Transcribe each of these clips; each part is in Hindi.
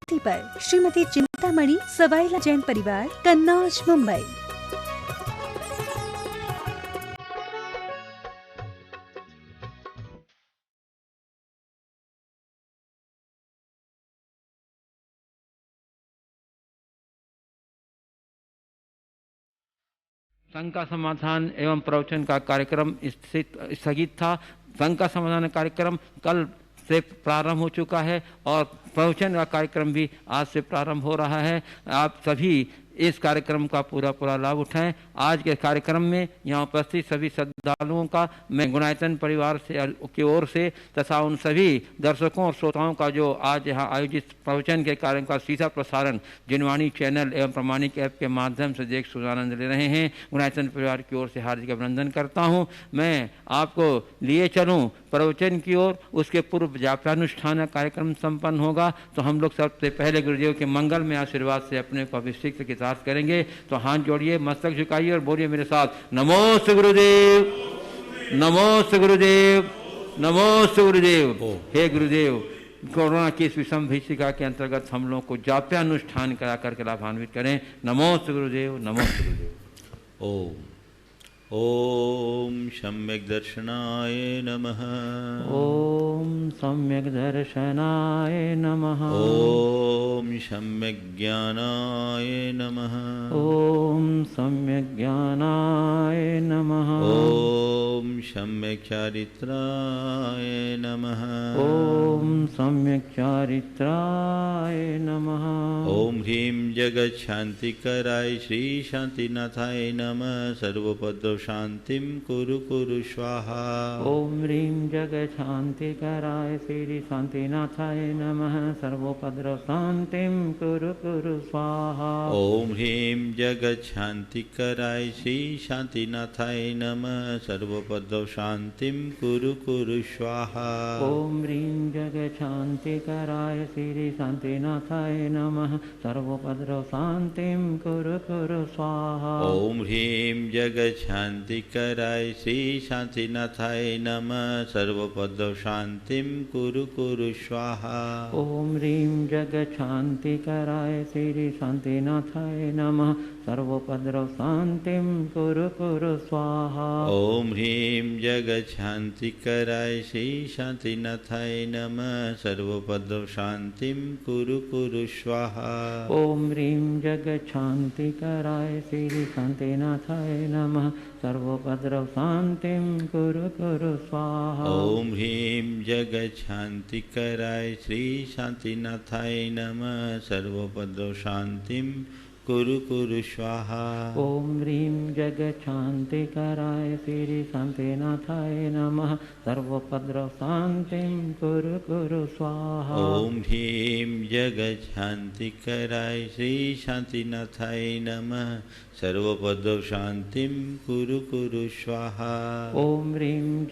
शांति पर श्रीमती चिंतामणि सवाईला जैन परिवार, कन्नौज, मुंबई। संघ का समाधान एवं प्रवचन का कार्यक्रम स्थगित था। संघ का समाधान कार्यक्रम कल से प्रारंभ हो चुका है और प्रवचन का कार्यक्रम भी आज से प्रारंभ हो रहा है। आप सभी इस कार्यक्रम का पूरा लाभ उठाएं। आज के कार्यक्रम में यहाँ उपस्थित सभी श्रद्धालुओं का मैं गुणायतन परिवार से की ओर से तथा उन सभी दर्शकों और श्रोताओं का जो आज यहाँ आयोजित प्रवचन के कार्यक्रम का सीधा प्रसारण जिनवाणी चैनल एवं प्रमाणिक ऐप के माध्यम से देख सुनानंद ले रहे हैं, गुणायतन परिवार की ओर से हार्दिक अभिनंदन करता हूँ। मैं आपको लिए चलूँ प्रवचन की ओर, उसके पूर्व जापानुष्ठान कार्यक्रम संपन्न होगा। तो हम लोग सबसे पहले गुरुदेव के मंगल में आशीर्वाद से अपने को अभिषेक के साथ करेंगे। तो हाथ जोड़िए, मस्तक झुकाइए और बोलिए मेरे साथ, नमोस्तु गुरुदेव, नमोस्तु गुरुदेव, नमोस्तु गुरुदेव। हे गुरुदेव, कोरोना की इस विषम भीषिका के अंतर्गत हम लोग को जाप्यानुष्ठान करा करके लाभान्वित करें। नमोस्तु गुरुदेव, नमोस्तु गुरुदेव। ओम ओम सम्यक दर्शनाय नमः। ओम सम्यक दर्शनाय नमः। ओम सम्यक ज्ञानाय नमः। ओम सम्यक ज्ञानाय नमः। ओम सम्यक चारित्राय नमः। ओम सम्यक चारित्राय नमः। ओम ह्रीं जगत शांतिकराय श्री शांतिनाथाय नमः। सर्वपद शांतिं कुरु कुरु स्वाहा। ओम ह्रीं जगत शांतिकराय श्री शांतिनाथाय नमः। सर्वोपद्रव शांतिं कुरु कुरु स्वाहा। ओम ह्रीं जगत शांतिकराय श्री शांतिनाथाय नमः। सर्वपद्रव शांतिं कुरु कुरु स्वाहा। ओम ह्रीं जगत शांतिकराय श्री शांतिनाथाय नमः। सर्वोपद्रव शांतिं कुरु कुरु स्वाहा। ओम ह्रीं जगत शांतिकराय श्री शांतिनाथाय नमः। सर्वपद्रव शांतिं कुरु कुरु स्वाहा। ओम ह्रीं जगत शांतिकराय श्री शांतिनाथाय नमः। सर्वोपद्रव शांतिं कुरु कुरु स्वाहा। ओम ह्रीं जगत शांतिकराय श्री शांतिनाथाय नमः। सर्वपद्रव शांतिं कुरु कुरु स्वाहा। ओम ह्रीं जगत शांतिकराय श्री शांतिनाथाय नमः। सर्वोपद्रव शांतिं कुरु कुरु स्वाहा। ओम ह्रीं जगत शांतिकराय श्री शांतिनाथाय नमः। सर्वोपद्रव शांतिं कुरु कुरु स्वाहा। ओम ह्रीं जगत शांतिकराय श्री शांतिनाथाय नमः। सर्वोपद्रव शांतिं कुरु कुरु स्वाहा। ओम ह्रीं जगत शांतिकराय श्री शांतिनाथाय नमः। सर्वपद्रव शांतिं कुरु कुरु स्वाहा। ओम ह्रीं जगत शांतिकराय श्री शांतिनाथाय नमः। सर्वोपद्रव शांतिं कुरु कुरु स्वाहा। ओम ह्रीं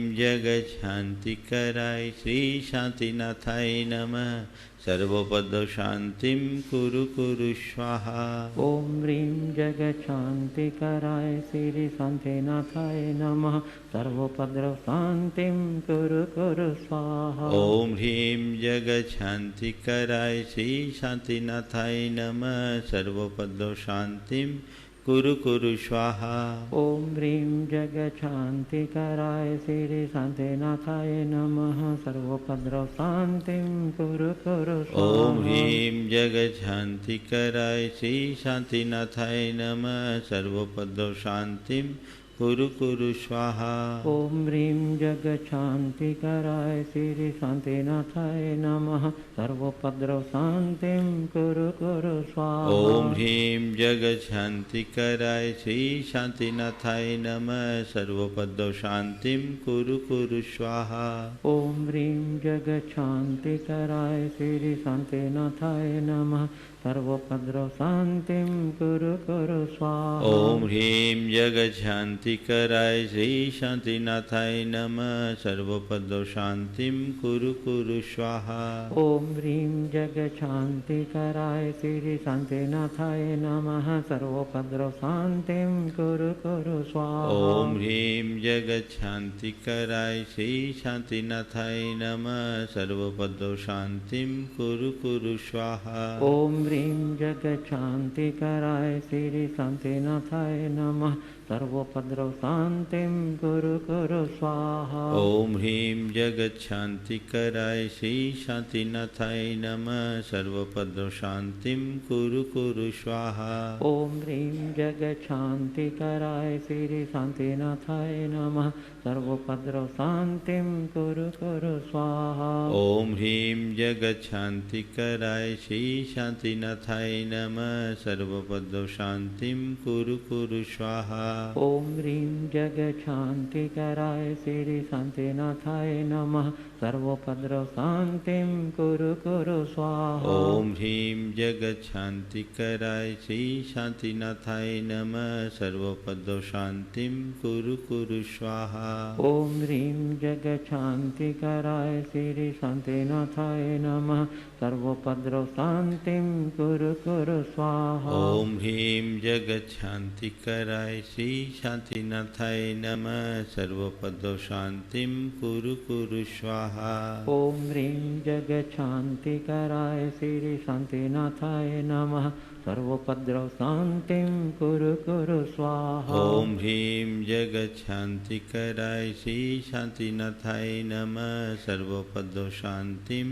जगत शांतिकराय श्री शांतिनाथाय नमः। सर्वपद्रव शांतिं कुरु कुरु स्वाहा। ओम ह्रीं जगत शांतिकराय श्री शांतिनाथाय नमः। सर्वोपद्रव शांतिं कुरु कुरु स्वाहा। ओम ह्रीं जगत शांतिकराय श्री शांतिनाथाय नमः। सर्वपद्रव शांतिं कुरु कुरु स्वाहा। ओम ह्रीं जगत शांतिकराय श्री शांतिनाथाय नमः। सर्वोपद्रव शांतिं कुरु कुरु स्वाहा। ओम ह्रीं जगत शांतिकराय श्री शांतिनाथाय नमः। सर्वपद्रव शांतिं कुरु कुरु स्वाहा। ओम ह्रीं जगत शांतिकराय श्री शांतिनाथाय नमः। सर्वोपद्रव शांतिं कुरु कुरु स्वाहा। ओम ह्रीं जगत शांतिकराय श्री शांतिनाथाय नमः। सर्वपद्रव शांतिं कुरु कुरु स्वाहा। ओम ह्रीं जगत शांतिकराय श्री शांतिनाथाय नमः। सर्वोपद्रव शांतिं कुरु कुरु स्वाहा। ओम ह्रीं जगज्शान्तिकराय श्री शांतिनाथाय नमः सर्वोपद्रव शांतिं कुरु कुरु स्वाहा। ओम ह्रीं जगज्शान्तिकराय श्री शांतिनाथाय नमः सर्वोपद्रव शांतिं कुरु कुरु स्वाहा। ओम ह्रीं जगज्शान्तिकराय श्री शांतिनाथाय नमः सर्वोपद्रव शांतिं कुरु कुरु स्वाहा। ओम ह्रीं जगज्शान्तिकराय श्री शांतिनाथाय नमः सर्वोपद्रव शांतिं कुरु कुरु स्वाहा। ओम ह्रीं जगज्शान्तिकराय श्री शांतिनाथाय नमः सर्वोपद्रव शांतिं कुरु कुरु स्वाहा। ओम ह्रीं जगज्शान्तिकराय श्री शांतिनाथाय नमः सर्वोपद्रव शांतिं कुरु कुरु स्वाहा। ओम ह्रीं जगज्शान्तिकराय श्री शांतिनाथाय नमः सर्वोपद्रव शांतिं कुरु कुरु स्वाहा। ओम ह्रीं जगज्शान्तिकराय श्री शांतिनाथाय नमः सर्वोपद्रव शांतिं कुरु कुरु स्वाहा। ओम ह्रीं जगज्शान्तिकराय श्री शांतिनाथाय नमः सर्वोपद्रव शांतिं कुरु कुरु स्वाहा। ओम ह्रीं जगज्शान्तिकराय श्री शांतिनाथाय नमः सर्वोपद्रव शांतिं कुरु कुरु स्वाहा। ओम ह्रीं जगज्शान्तिकराय श्री शांतिनाथाय नमः सर्वोपद्रव शांतिं कुरु कुरु स्वाहा। ओम ह्रीं जगज्शान्तिकराय श्री शांतिनाथाय नमः सर्वोपद्रव शांतिं कुरु कुरु स्वाहा। ओम ह्रीं जगज्शान्तिकराय श्री शांतिनाथाय नमः सर्वोपद्रव शांतिं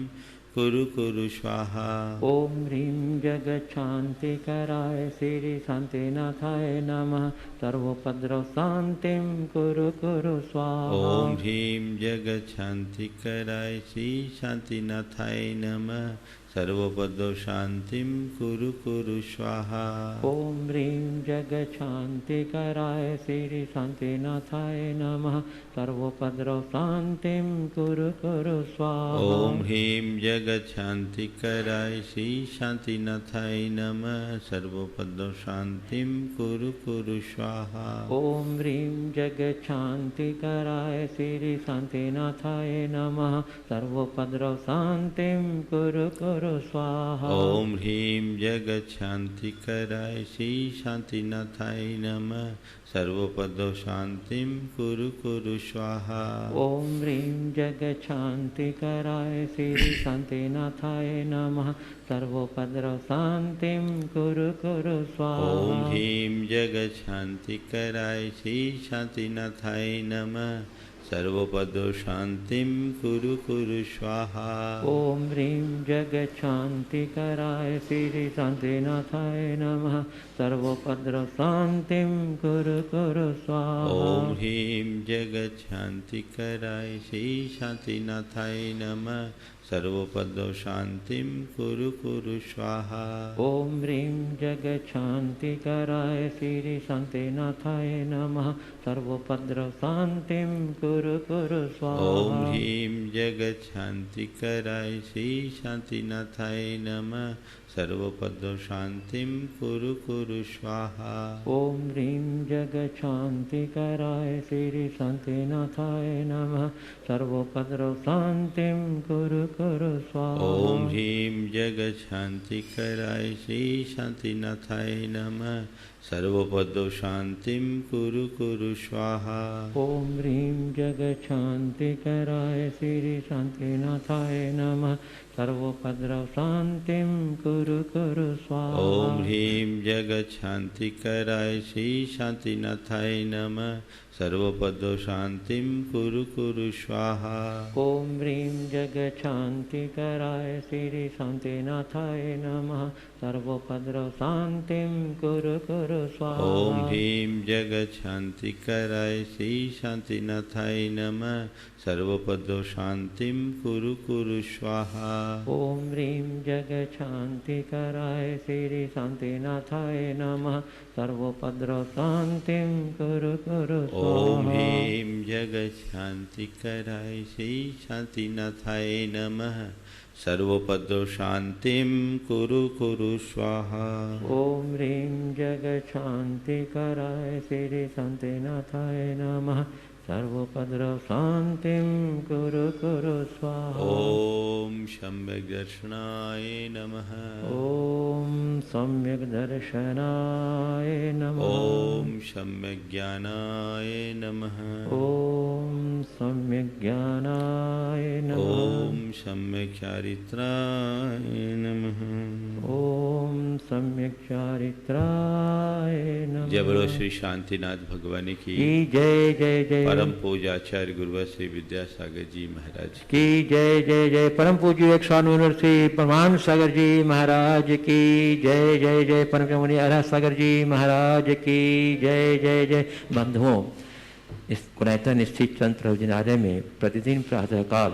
कुरु कुरु स्वाहा। ओम ह्रीं जगज्शान्तिकराय श्री शांतिनाथाय नमः सर्वोपद्रव शांतिं कुरु कुरु स्वाहा। ओम ह्रीं जगज्शान्तिकराय श्री शांतिनाथाय नमः सर्वोपद्रव शांतिं कुरु कुरु स्वाहा। ओम ह्रीं जगज्शान्तिकराय श्री शांतिनाथाय नमः सर्वोपद्रव शांतिं कुरु कुरु स्वाहा। ओम ह्रीं जगज्शान्तिकराय श्री शांतिनाथाय नमः सर्वोपद्रव शांतिं कुरु कुरु स्वाहा। ओम ह्रीं जगज्शान्तिकराय श्री शांतिनाथाय नमः सर्वोपद्रव शांतिं कुरु कुरु स्वाहा। ओम ह्रीं जगज्शान्तिकराय श्री शांतिनाथाय नमः सर्वोपद्रव शांतिं कुरु कुरु स्वाहा। ओम ह्रीं जगज्शान्तिकराय श्री शांतिनाथाय नमः सर्वोपद्रव शांतिं कुरु कुरु स्वाहा। ओम ह्रीं जगज्शान्तिकराय श्री शांतिनाथाय नमः सर्वोपद्रव शांतिं कुरु कुरु स्वाहा। ओम ह्रीं जगज्शान्तिकराय श्री शांतिनाथाय नमः सर्वोपद्रव शांतिं कुरु कुरु स्वाहा। ओम ह्रीं जगज्शान्तिकराय श्री शांतिनाथाय नमः सर्वोपद्रव शांतिं कुरु कुरु स्वाहा। ओम ह्रीं जगज्शान्तिकराय श्री शांतिनाथाय नमः सर्वोपद्रव शांतिं कुरु कुरु स्वाहा। ओम ह्रीं जगज्शान्तिकराय श्री शांतिनाथाय नमः सर्वोपद्रव शांतिं कुरु कुरु स्वाहा। ओम ह्रीं जगज्शान्तिकराय श्री शांतिनाथाय नमः सर्वोपद्रव शांतिं कुरु कुरु स्वाहा। ओम ह्रीं जगज्शान्तिकराय श्री शांतिनाथाय नमः सर्वोपद्रव शांतिं कुरु कुरु स्वाहा। ओम ह्रीं जगज्शान्तिकराय श्री शांतिनाथाय नमः सर्वोपद्रव शांतिं कुरु कुरु स्वाहा। ओम ह्रीं जगज्शान्तिकराय श्री शांतिनाथाय नमः सर्वोपद्रव शांतिं कुरु कुरु स्वाहा। ओम ह्रीं जगज्शान्तिकराय श्री शांतिनाथाय नमः सर्वोपद्रव शांतिं कुरु कुरु स्वाहा। ओम ह्रीं जगज्शान्तिकराय श्री शांतिनाथाय नमः सर्वोपद्रव शांतिं कुरु कुरु स्वाहा। ओम ह्रीं जगज्शान्तिकराय श्री शांतिनाथाय नमः सर्वोपद्रव शांतिं कुरु कुरु स्वाहा। ओम ह्रीं जगज्शान्तिकराय श्री शांतिनाथाय नमः सर्वोपद्रव शांतिं कुरु कुरु स्वाहा। ओम ह्रीं जगशांतिकराय श्री शांतिनाथाय नमः। सर्वोपद्रव शांतिं कुरु कुरु स्वाहा। ओम सम्यक दर्शनाय नमः। ओम सम्यक दर्शनाय नमः। ओम सम्यक ज्ञानाय नमः। ओम सम्यक ज्ञानाय नमः। ओम सम्यक चारित्राय नमः। ओम सम्यक चारित्राय नमः। जय बोलो श्री शांतिनाथ भगवान की जय जय जय। परम पूज्य आचार्य गुरुवर श्री विद्यासागर जी महाराज की जय जय जय। परम पूज्य 199 श्री प्रमाण सागर जी महाराज की जय जय जय। परम मुनि अरहत सागर जी महाराज की जय जय जय। बंधुओं, इस कुनैतन स्थित संत प्रवचनालय में प्रतिदिन प्रातःकाल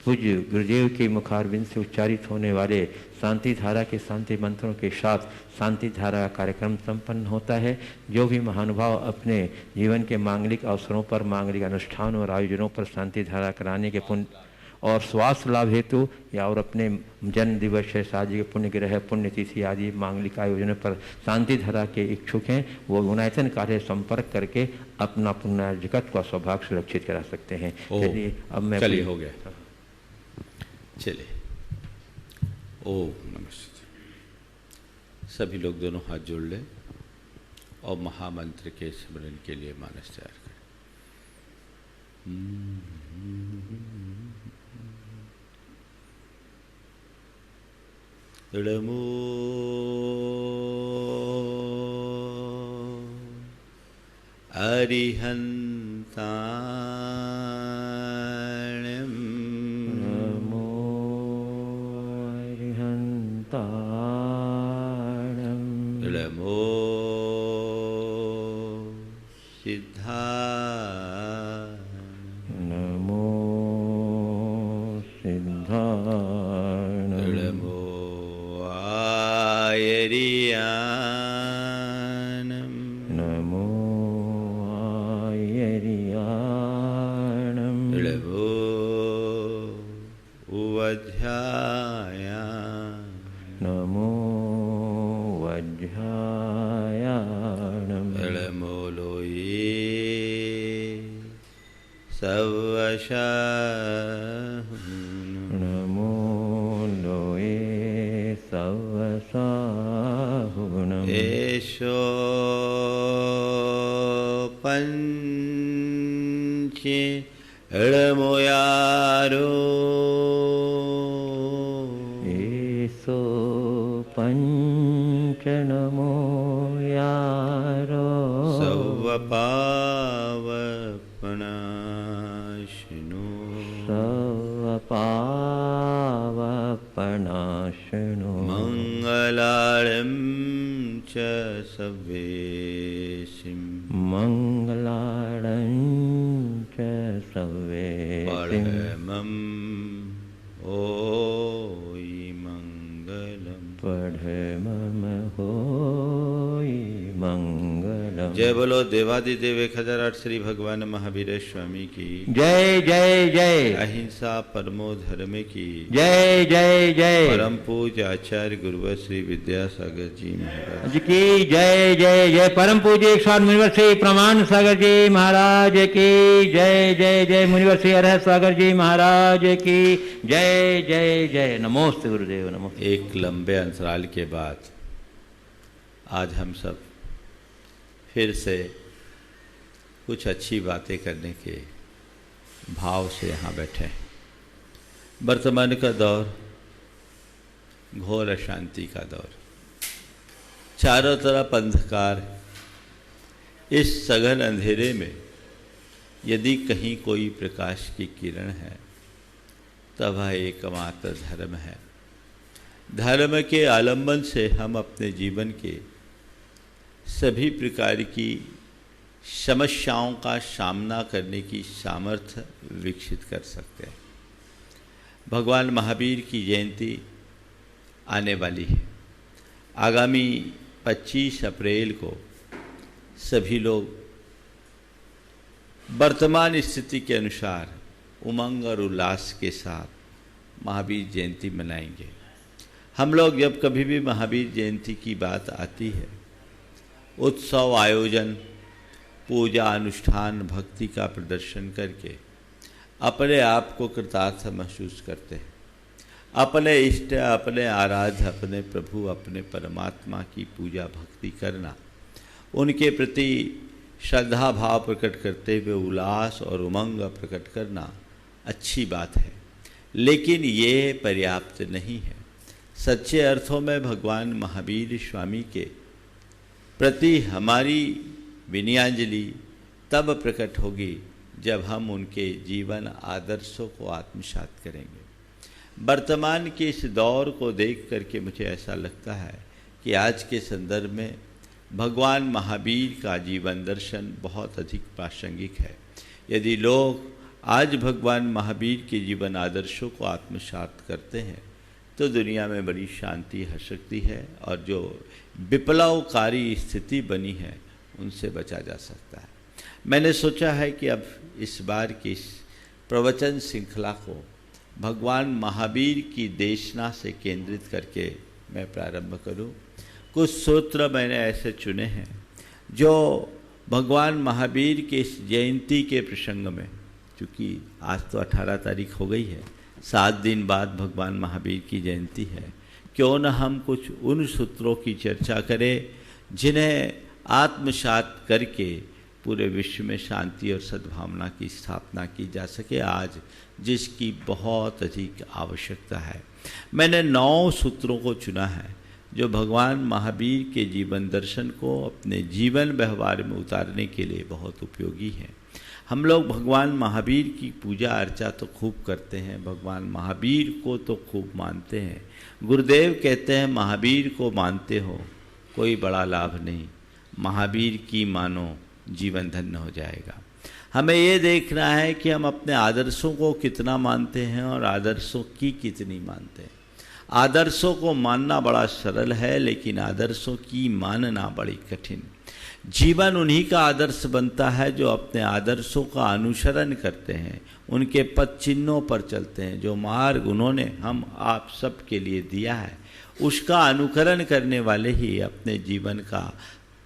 पूज्य गुरुदेव के मुखारविंद से उच्चारित होने वाले शांति धारा के शांति मंत्रों के साथ शांति धारा कार्यक्रम संपन्न होता है। जो भी महानुभाव अपने जीवन के मांगलिक अवसरों पर, मांगलिक अनुष्ठान और आयोजनों पर शांति धारा कराने के पुण्य और स्वास्थ्य लाभ हेतु या और अपने जन्म दिवस है, शादी के पुण्य ग्रह, पुण्यतिथि आदि मांगलिक आयोजनों पर शांति धारा के इच्छुक हैं, वो गुणायतन कार्य संपर्क करके अपना पुण्य जगत का सौभाग्य सुरक्षित करा सकते हैं। चलिए अब मैं चलिए हो गया। चलिए ओम नमस्ते। सभी लोग दोनों हाथ जोड़ लें और महामंत्र के स्मरण के लिए मानस तैयार करें। नमो अरिहंताणं। नमो सिद्धा। नमो सिद्धा। नमो आयरियाणं। नमो आयरियाणं। नमो उवध्याया। नमो वज्रायाणं। नमो लोये सवशः। नमो लोये सवसाहुनम्। एषो पञ्चे ळमोयारो। एषो पञ्चनमो यारो। सवपावपनाशिनो। सवपावपनाशिनो। मङ्गलाळं च सवेशिं। मङ्गलाळं च सवेशिं। परमम् ओयि मङ्गलम्। पढ़मम होई मंगलम। जय बोलो देवादिदेव 1008 श्री भगवान महावीर स्वामी की जय जय जय। अहिंसा परमो धर्म की जय जय जय। परम पूज्य आचार्य गुरुवर श्री विद्यासागर जी महाराज की जय जय जय। परम पूज्य 108 मुनिवर श्री प्रमाण सागर जी महाराज की जय जय जय। मुनिवर श्री अरहत सागर जी महाराज की जय जय जय। नमोस्तु गुरुदेव नमोस्तु। एक लंबे अंतराल के बाद आज हम सब फिर से कुछ अच्छी बातें करने के भाव से यहाँ बैठे हैं। वर्तमान का दौर घोर अशांति का दौर, चारों तरफ अंधकार। इस सघन अंधेरे में यदि कहीं कोई प्रकाश की किरण है तब वह एकमात्र धर्म है। धर्म के आलंबन से हम अपने जीवन के सभी प्रकार की समस्याओं का सामना करने की सामर्थ्य विकसित कर सकते हैं। भगवान महावीर की जयंती आने वाली है। आगामी 25 अप्रैल को सभी लोग वर्तमान स्थिति के अनुसार उमंग और उल्लास के साथ महावीर जयंती मनाएंगे। हम लोग जब कभी भी महावीर जयंती की बात आती है, उत्सव आयोजन, पूजा अनुष्ठान, भक्ति का प्रदर्शन करके अपने आप को कृतार्थ महसूस करते हैं। अपने इष्ट, अपने आराध्य, अपने प्रभु, अपने परमात्मा की पूजा भक्ति करना, उनके प्रति श्रद्धा भाव प्रकट करते हुए उल्लास और उमंग प्रकट करना अच्छी बात है, लेकिन ये पर्याप्त नहीं है। सच्चे अर्थों में भगवान महावीर स्वामी के प्रति हमारी विनयाഞ്जलि तब प्रकट होगी जब हम उनके जीवन आदर्शों को आत्मसात करेंगे। वर्तमान के इस दौर को देख करके मुझे ऐसा लगता है कि आज के संदर्भ में भगवान महावीर का जीवन दर्शन बहुत अधिक प्रासंगिक है। यदि लोग आज भगवान महावीर के जीवन आदर्शों को आत्मसात करते हैं तो दुनिया में बड़ी शांति आ सकती है और जो विप्लवकारी स्थिति बनी है उनसे बचा जा सकता है। मैंने सोचा है कि अब इस बार की इस प्रवचन श्रृंखला को भगवान महावीर की देशना से केंद्रित करके मैं प्रारंभ करूं। कुछ सूत्र मैंने ऐसे चुने हैं जो भगवान महावीर के इस जयंती के प्रसंग में, चूँकि आज तो 18 तारीख हो गई है, 7 दिन बाद भगवान महावीर की जयंती है, क्यों न हम कुछ उन सूत्रों की चर्चा करें जिन्हें आत्मसात करके पूरे विश्व में शांति और सद्भावना की स्थापना की जा सके, आज जिसकी बहुत अधिक आवश्यकता है। मैंने 9 सूत्रों को चुना है जो भगवान महावीर के जीवन दर्शन को अपने जीवन व्यवहार में उतारने के लिए बहुत उपयोगी है। हम लोग भगवान महावीर की पूजा अर्चा तो खूब करते हैं, भगवान महावीर को तो खूब मानते हैं। गुरुदेव कहते हैं महावीर को मानते हो कोई बड़ा लाभ नहीं, महावीर की मानो जीवन धन्य हो जाएगा। हमें ये देखना है कि हम अपने आदर्शों को कितना मानते हैं और आदर्शों की कितनी मानते हैं। आदर्शों को मानना बड़ा सरल है, लेकिन आदर्शों की मानना बड़ी कठिन। जीवन उन्हीं का आदर्श बनता है जो अपने आदर्शों का अनुसरण करते हैं, उनके पद चिन्हों पर चलते हैं। जो मार्ग उन्होंने हम आप सब के लिए दिया है उसका अनुकरण करने वाले ही अपने जीवन का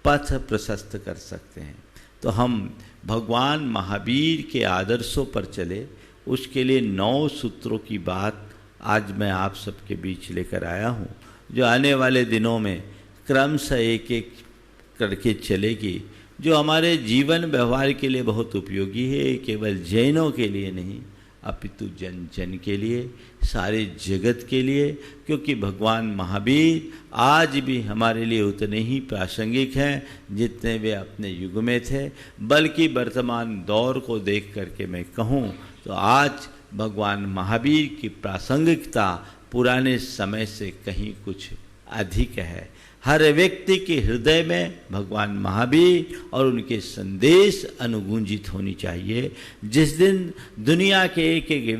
पथ प्रशस्त कर सकते हैं। तो हम भगवान महावीर के आदर्शों पर चले, उसके लिए 9 सूत्रों की बात आज मैं आप सबके बीच लेकर आया हूँ, जो आने वाले दिनों में क्रमशः एक एक करके चलेगी, जो हमारे जीवन व्यवहार के लिए बहुत उपयोगी है। केवल जैनों के लिए नहीं अपितु जन जन के लिए, सारे जगत के लिए, क्योंकि भगवान महावीर आज भी हमारे लिए उतने ही प्रासंगिक हैं जितने वे अपने युग में थे। बल्कि वर्तमान दौर को देख करके मैं कहूँ तो आज भगवान महावीर की प्रासंगिकता पुराने समय से कहीं कुछ अधिक है। हर व्यक्ति के हृदय में भगवान महावीर और उनके संदेश अनुगूंजित होनी चाहिए। जिस दिन दुनिया के एक एक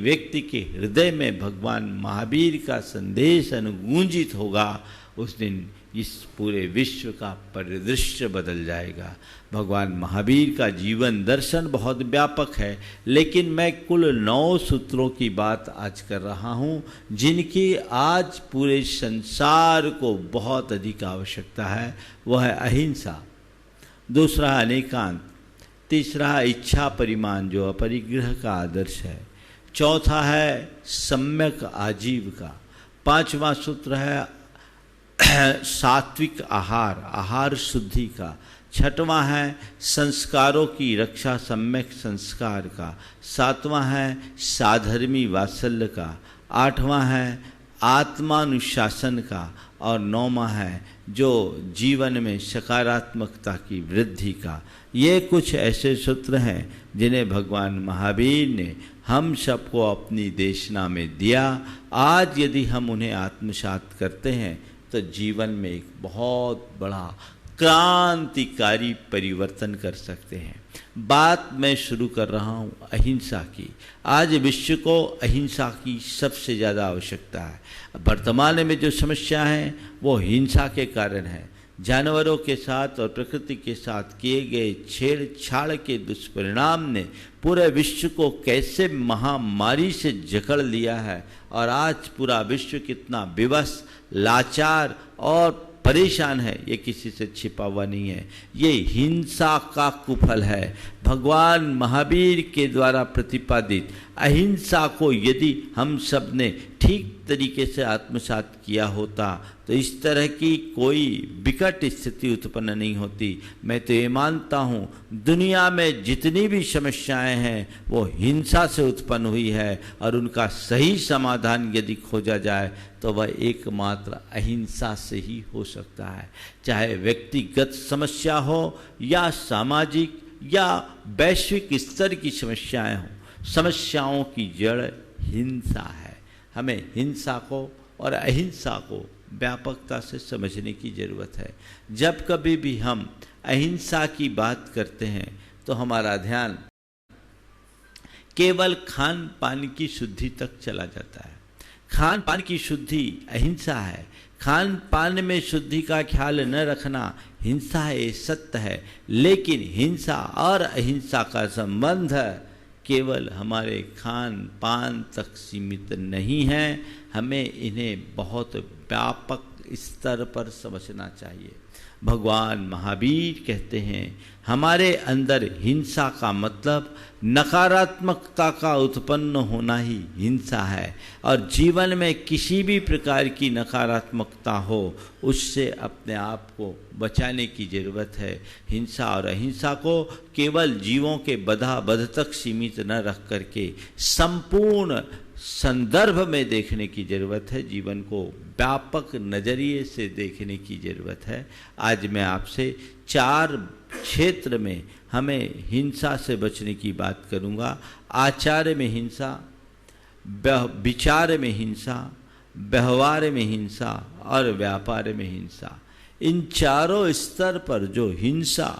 व्यक्ति के हृदय में भगवान महावीर का संदेश अनुगूंजित होगा, उस दिन इस पूरे विश्व का परिदृश्य बदल जाएगा। भगवान महावीर का जीवन दर्शन बहुत व्यापक है, लेकिन मैं कुल 9 सूत्रों की बात आज कर रहा हूँ जिनकी आज पूरे संसार को बहुत अधिक आवश्यकता है। वह है अहिंसा, दूसरा अनेकांत, तीसरा इच्छा परिमाण जो अपरिग्रह का आदर्श है, चौथा है सम्यक आजीविका, 5वां सूत्र है सात्विक आहार, आहार शुद्धि का, 6वां है संस्कारों की रक्षा, सम्यक संस्कार का, 7वां है साधर्मी वात्सल्य का, 8वां है आत्मानुशासन का और 9वां है जो जीवन में सकारात्मकता की वृद्धि का। ये कुछ ऐसे सूत्र हैं जिन्हें भगवान महावीर ने हम सबको अपनी देशना में दिया। आज यदि हम उन्हें आत्मसात करते हैं तो जीवन में एक बहुत बड़ा क्रांतिकारी परिवर्तन कर सकते हैं। बात मैं शुरू कर रहा हूँ अहिंसा की। आज विश्व को अहिंसा की सबसे ज़्यादा आवश्यकता है। वर्तमान में जो समस्या है वो हिंसा के कारण है। जानवरों के साथ और प्रकृति के साथ किए गए छेड़छाड़ के दुष्परिणाम ने पूरे विश्व को कैसे महामारी से जकड़ लिया है, और आज पूरा विश्व कितना विवश, लाचार और परेशान है, ये किसी से छिपा हुआ नहीं है। ये हिंसा का कुफल है। भगवान महावीर के द्वारा प्रतिपादित अहिंसा को यदि हम सब ने ठीक तरीके से आत्मसात किया होता तो इस तरह की कोई विकट स्थिति उत्पन्न नहीं होती। मैं तो ये मानता हूँ दुनिया में जितनी भी समस्याएं हैं वो हिंसा से उत्पन्न हुई है, और उनका सही समाधान यदि खोजा जाए तो वह एकमात्र अहिंसा से ही हो सकता है। चाहे व्यक्तिगत समस्या हो या सामाजिक या वैश्विक स्तर की समस्याएं हों, समस्याओं की जड़ हिंसा है। हमें हिंसा को और अहिंसा को व्यापकता से समझने की ज़रूरत है। जब कभी भी हम अहिंसा की बात करते हैं तो हमारा ध्यान केवल खान पान की शुद्धि तक चला जाता है। खान पान की शुद्धि अहिंसा है। खान पान में शुद्धि का ख्याल न रखना हिंसा है, ये सत्य है। लेकिन हिंसा और अहिंसा का संबंध केवल हमारे खान पान तक सीमित नहीं है, हमें इन्हें बहुत व्यापक स्तर पर समझना चाहिए। भगवान महावीर कहते हैं हमारे अंदर हिंसा का मतलब नकारात्मकता का उत्पन्न होना ही हिंसा है, और जीवन में किसी भी प्रकार की नकारात्मकता हो उससे अपने आप को बचाने की ज़रूरत है। हिंसा और अहिंसा को केवल जीवों के बध तक सीमित न रख करके संपूर्ण संदर्भ में देखने की ज़रूरत है। जीवन को व्यापक नज़रिए से देखने की ज़रूरत है। आज मैं आपसे 4 क्षेत्र में हमें हिंसा से बचने की बात करूंगा। आचार में हिंसा, विचार में हिंसा, व्यवहार में हिंसा और व्यापार में हिंसा। इन चारों स्तर पर जो हिंसा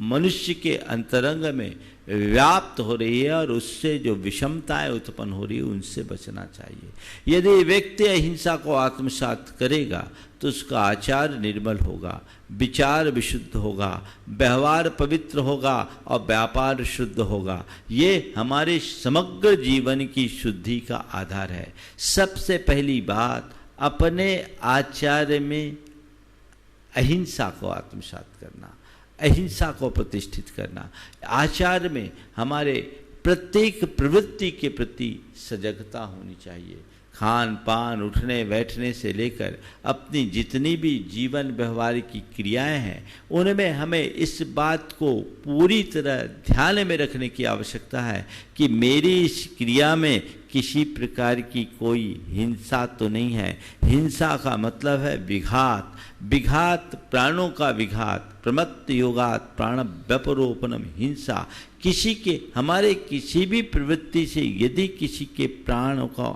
मनुष्य के अंतरंग में व्याप्त हो रही है और उससे जो विषमताएं उत्पन्न हो रही है उनसे बचना चाहिए। यदि व्यक्ति अहिंसा को आत्मसात करेगा तो उसका आचार निर्मल होगा, विचार विशुद्ध होगा, व्यवहार पवित्र होगा और व्यापार शुद्ध होगा। ये हमारे समग्र जीवन की शुद्धि का आधार है। सबसे पहली बात, अपने आचार में अहिंसा को आत्मसात करना, अहिंसा को प्रतिष्ठित करना। आचार में हमारे प्रत्येक प्रवृत्ति के प्रति सजगता होनी चाहिए। खान पान, उठने बैठने से लेकर अपनी जितनी भी जीवन व्यवहार की क्रियाएं हैं उनमें हमें इस बात को पूरी तरह ध्यान में रखने की आवश्यकता है कि मेरी इस क्रिया में किसी प्रकार की कोई हिंसा तो नहीं है। हिंसा का मतलब है विघात। विघात, प्राणों का विघात। प्रमत्त योगात प्राण व्यपरोपणम हिंसा। किसी के, हमारे किसी भी प्रवृत्ति से यदि किसी के प्राणों का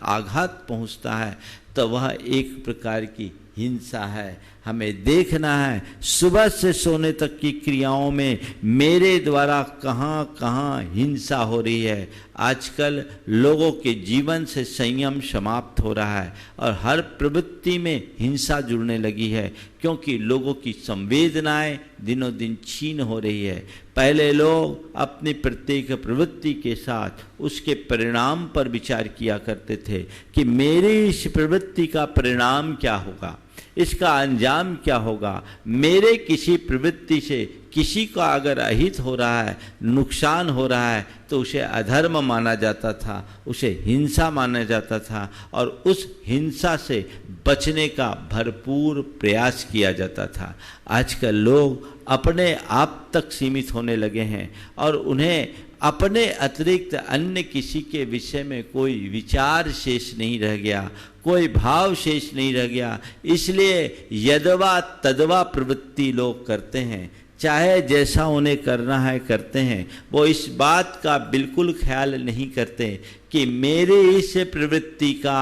आघात पहुंचता है तो वह एक प्रकार की हिंसा है। हमें देखना है सुबह से सोने तक की क्रियाओं में मेरे द्वारा कहाँ कहाँ हिंसा हो रही है। आजकल लोगों के जीवन से संयम समाप्त हो रहा है और हर प्रवृत्ति में हिंसा जुड़ने लगी है, क्योंकि लोगों की संवेदनाएं दिनों दिन क्षीण हो रही है। पहले लोग अपनी प्रत्येक प्रवृत्ति के साथ उसके परिणाम पर विचार किया करते थे कि मेरी इस प्रवृत्ति का परिणाम क्या होगा, इसका अंजाम क्या होगा। मेरे किसी प्रवृत्ति से किसी का अगर अहित हो रहा है, नुकसान हो रहा है, तो उसे अधर्म माना जाता था, उसे हिंसा माना जाता था और उस हिंसा से बचने का भरपूर प्रयास किया जाता था। आजकल लोग अपने आप तक सीमित होने लगे हैं और उन्हें अपने अतिरिक्त अन्य किसी के विषय में कोई विचार शेष नहीं रह गया, कोई भाव शेष नहीं रह गया। इसलिए यदवा तदवा प्रवृत्ति लोग करते हैं, चाहे जैसा उन्हें करना है करते हैं। वो इस बात का बिल्कुल ख्याल नहीं करते कि मेरे इस प्रवृत्ति का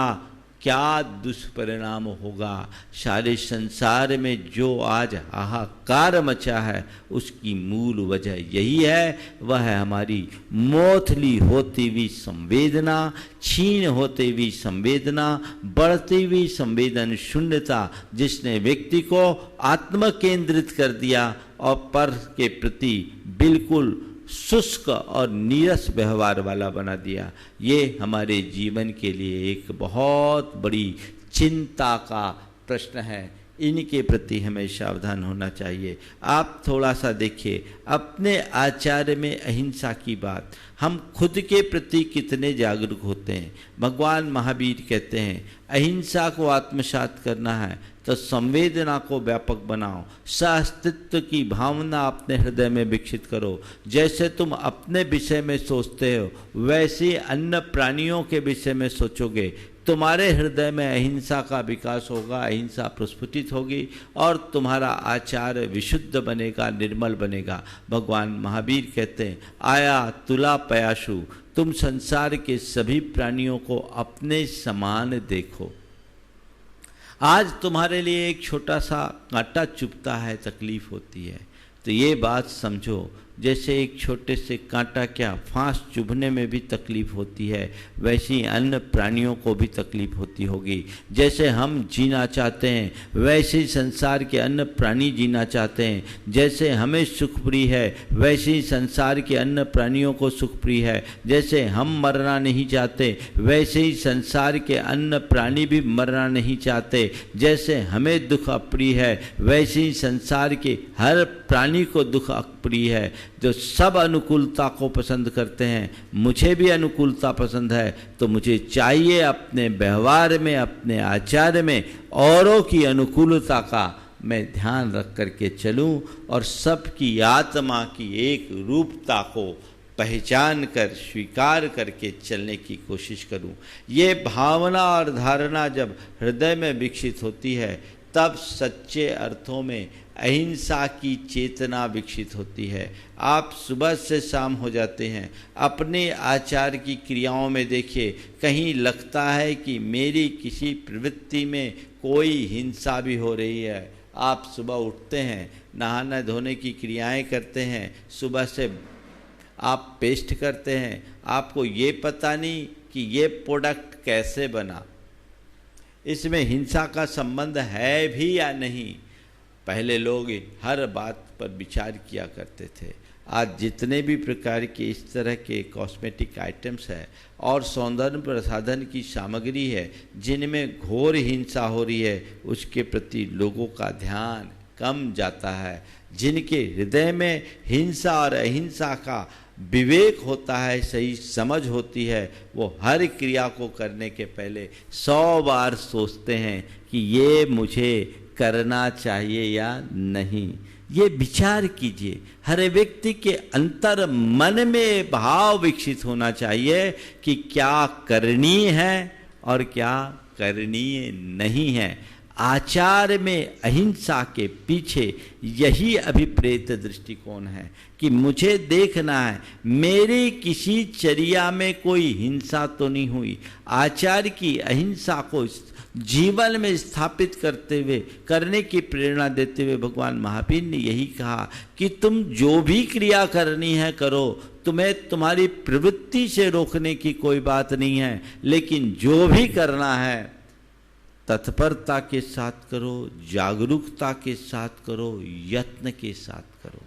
क्या दुष्परिणाम होगा। सारे संसार में जो आज हाहाकार मचा है उसकी मूल वजह यही है, वह है हमारी मोथली होती हुई संवेदना, क्षीण होती हुई संवेदना, बढ़ती हुई संवेदन शून्यता, जिसने व्यक्ति को आत्म केंद्रित कर दिया और पर के प्रति बिल्कुल शुष्क और नीरस व्यवहार वाला बना दिया। ये हमारे जीवन के लिए एक बहुत बड़ी चिंता का प्रश्न है। इनके प्रति हमें सावधान होना चाहिए। आप थोड़ा सा देखिए अपने आचार्य में अहिंसा की बात, हम खुद के प्रति कितने जागरूक होते हैं। भगवान महावीर कहते हैं अहिंसा को आत्मसात करना है तो संवेदना को व्यापक बनाओ, सहअस्तित्व की भावना अपने हृदय में विकसित करो। जैसे तुम अपने विषय में सोचते हो वैसे अन्य प्राणियों के विषय में सोचोगे, तुम्हारे हृदय में अहिंसा का विकास होगा, अहिंसा प्रस्फुटित होगी और तुम्हारा आचार विशुद्ध बनेगा, निर्मल बनेगा। भगवान महावीर कहते हैं आया तुला पयाशु, तुम संसार के सभी प्राणियों को अपने समान देखो। आज तुम्हारे लिए एक छोटा सा कांटा चुभता है, तकलीफ होती है, तो ये बात समझो जैसे एक छोटे से कांटा क्या फांस चुभने में भी तकलीफ होती है, वैसी अन्य प्राणियों को भी तकलीफ होती होगी। जैसे हम जीना चाहते हैं वैसे ही संसार के अन्य प्राणी जीना चाहते हैं। जैसे हमें सुख प्रिय है वैसे ही संसार के अन्य प्राणियों को सुख प्रिय है। जैसे हम मरना नहीं चाहते वैसे ही संसार के अन्य प्राणी भी मरना नहीं चाहते। जैसे हमें दुख अप्रिय है वैसे ही संसार के हर प्राणी को दुख अप्रिय है। जो सब अनुकूलता को पसंद करते हैं, मुझे भी अनुकूलता पसंद है, तो मुझे चाहिए अपने व्यवहार में, अपने आचार में औरों की अनुकूलता का मैं ध्यान रख करके चलूं और सबकी आत्मा की एक रूपता को पहचान कर स्वीकार करके चलने की कोशिश करूं। ये भावना और धारणा जब हृदय में विकसित होती है तब सच्चे अर्थों में अहिंसा की चेतना विकसित होती है। आप सुबह से शाम हो जाते हैं, अपने आचार की क्रियाओं में देखिए, कहीं लगता है कि मेरी किसी प्रवृत्ति में कोई हिंसा भी हो रही है। आप सुबह उठते हैं, नहाना धोने की क्रियाएं करते हैं, सुबह से आप पेस्ट करते हैं, आपको ये पता नहीं कि ये प्रोडक्ट कैसे बना, इसमें हिंसा का संबंध है भी या नहीं। पहले लोग हर बात पर विचार किया करते थे। आज जितने भी प्रकार के इस तरह के कॉस्मेटिक आइटम्स हैं और सौंदर्य प्रसाधन की सामग्री है जिनमें घोर हिंसा हो रही है, उसके प्रति लोगों का ध्यान कम जाता है। जिनके हृदय में हिंसा और अहिंसा का विवेक होता है, सही समझ होती है, वो हर क्रिया को करने के पहले 100 बार सोचते हैं कि ये मुझे करना चाहिए या नहीं। ये विचार कीजिए, हर व्यक्ति के अंतर मन में भाव विकसित होना चाहिए कि क्या करणीय है और क्या करणीय नहीं है। आचार में अहिंसा के पीछे यही अभिप्रेत दृष्टिकोण है कि मुझे देखना है मेरी किसी चर्या में कोई हिंसा तो नहीं हुई। आचार की अहिंसा को जीवन में स्थापित करते हुए, करने की प्रेरणा देते हुए भगवान महावीर ने यही कहा कि तुम जो भी क्रिया करनी है करो, तुम्हें तुम्हारी प्रवृत्ति से रोकने की कोई बात नहीं है, लेकिन जो भी करना है तत्परता के साथ करो, जागरूकता के साथ करो, यत्न के साथ करो।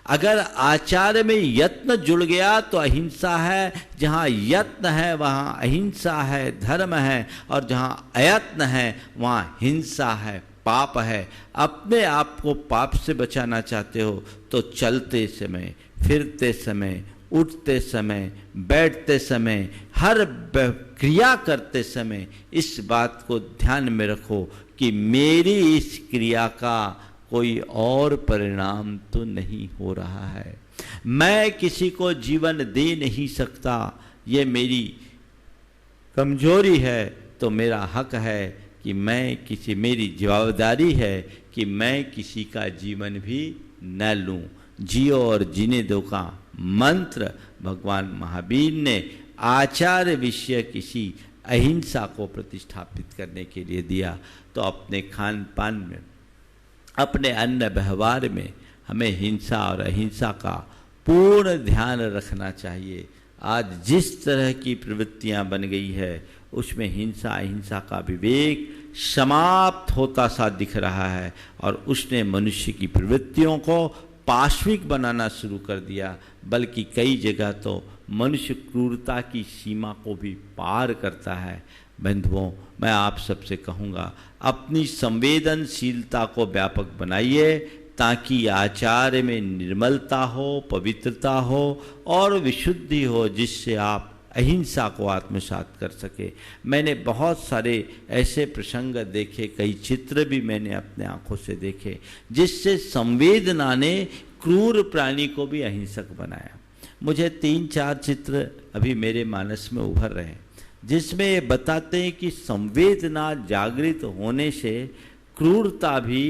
अगर आचार्य में यत्न जुड़ गया तो अहिंसा है, जहाँ यत्न है वहाँ अहिंसा है, धर्म है, और जहाँ अयत्न है वहाँ हिंसा है, पाप है। अपने आप को पाप से बचाना चाहते हो तो चलते समय, फिरते समय, उठते समय, बैठते समय, हर क्रिया करते समय इस बात को ध्यान में रखो कि मेरी इस क्रिया का कोई और परिणाम तो नहीं हो रहा है। मैं किसी को जीवन दे नहीं सकता, ये मेरी कमजोरी है, तो मेरा हक है कि मेरी जवाबदारी है कि मैं किसी का जीवन भी न लूं। जियो और जीने दो का मंत्र भगवान महावीर ने आचार विषय किसी अहिंसा को प्रतिष्ठापित करने के लिए दिया। तो अपने खान पान में, अपने अन्य व्यवहार में हमें हिंसा और अहिंसा का पूर्ण ध्यान रखना चाहिए। आज जिस तरह की प्रवृत्तियां बन गई है उसमें हिंसा अहिंसा का विवेक समाप्त होता सा दिख रहा है और उसने मनुष्य की प्रवृत्तियों को पाशविक बनाना शुरू कर दिया, बल्कि कई जगह तो मनुष्य क्रूरता की सीमा को भी पार करता है। बंधुओं, मैं आप सबसे कहूँगा, अपनी संवेदनशीलता को व्यापक बनाइए ताकि आचार में निर्मलता हो, पवित्रता हो और विशुद्धि हो, जिससे आप अहिंसा को आत्मसात कर सके। मैंने बहुत सारे ऐसे प्रसंग देखे, कई चित्र भी मैंने अपने आंखों से देखे, जिससे संवेदना ने क्रूर प्राणी को भी अहिंसक बनाया। मुझे 3-4 चित्र अभी मेरे मानस में उभर रहे हैं, जिसमें ये बताते हैं कि संवेदना जागृत होने से क्रूरता भी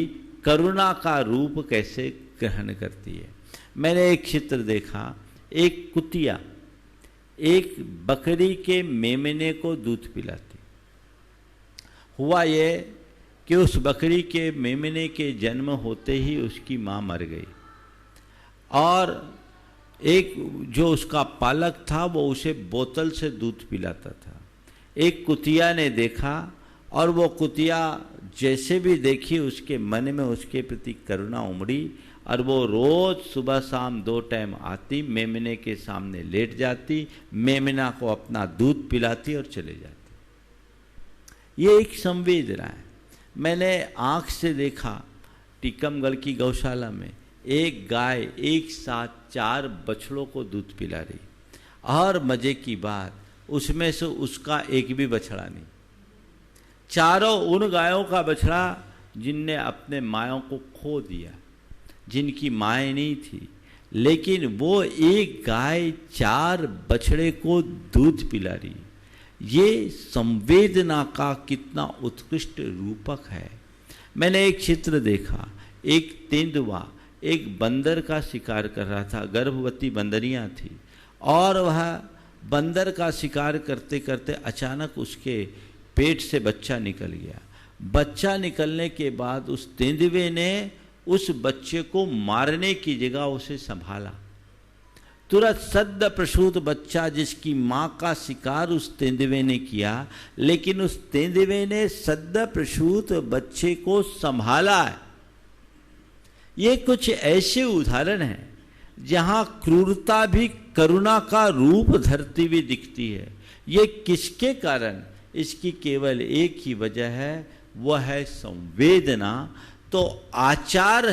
करुणा का रूप कैसे ग्रहण करती है। मैंने एक चित्र देखा, एक कुतिया एक बकरी के मेमने को दूध पिलाती। हुआ ये कि उस बकरी के मेमने के जन्म होते ही उसकी माँ मर गई और एक जो उसका पालक था वो उसे बोतल से दूध पिलाता था। एक कुतिया ने देखा और वो कुतिया जैसे भी देखी उसके मन में उसके प्रति करुणा उमड़ी और वो रोज सुबह शाम 2 टाइम आती, मेमने के सामने लेट जाती, मेमना को अपना दूध पिलाती और चले जाती। ये एक संवेदना है। मैंने आँख से देखा, टीकमगढ़ की गौशाला में एक गाय एक साथ 4 बछड़ों को दूध पिला रही और मजे की बात उसमें से उसका एक भी बछड़ा नहीं। चारों उन गायों का बछड़ा जिनने अपने मायों को खो दिया, जिनकी माएँ नहीं थी, लेकिन वो एक गाय 4 बछड़े को दूध पिला रही। ये संवेदना का कितना उत्कृष्ट रूपक है। मैंने एक चित्र देखा, एक तेंदुआ एक बंदर का शिकार कर रहा था, गर्भवती बंदरियां थी और वह बंदर का शिकार करते करते अचानक उसके पेट से बच्चा निकल गया। बच्चा निकलने के बाद उस तेंदुए ने उस बच्चे को मारने की जगह उसे संभाला। तुरंत सद्य प्रसूत बच्चा जिसकी माँ का शिकार उस तेंदुए ने किया, लेकिन उस तेंदुए ने सद्य प्रसूत बच्चे को संभाला है। ये कुछ ऐसे उदाहरण हैं जहाँ क्रूरता भी करुणा का रूप धरती हुई दिखती है। ये किसके कारण? इसकी केवल एक ही वजह है, वह है संवेदना। तो आचार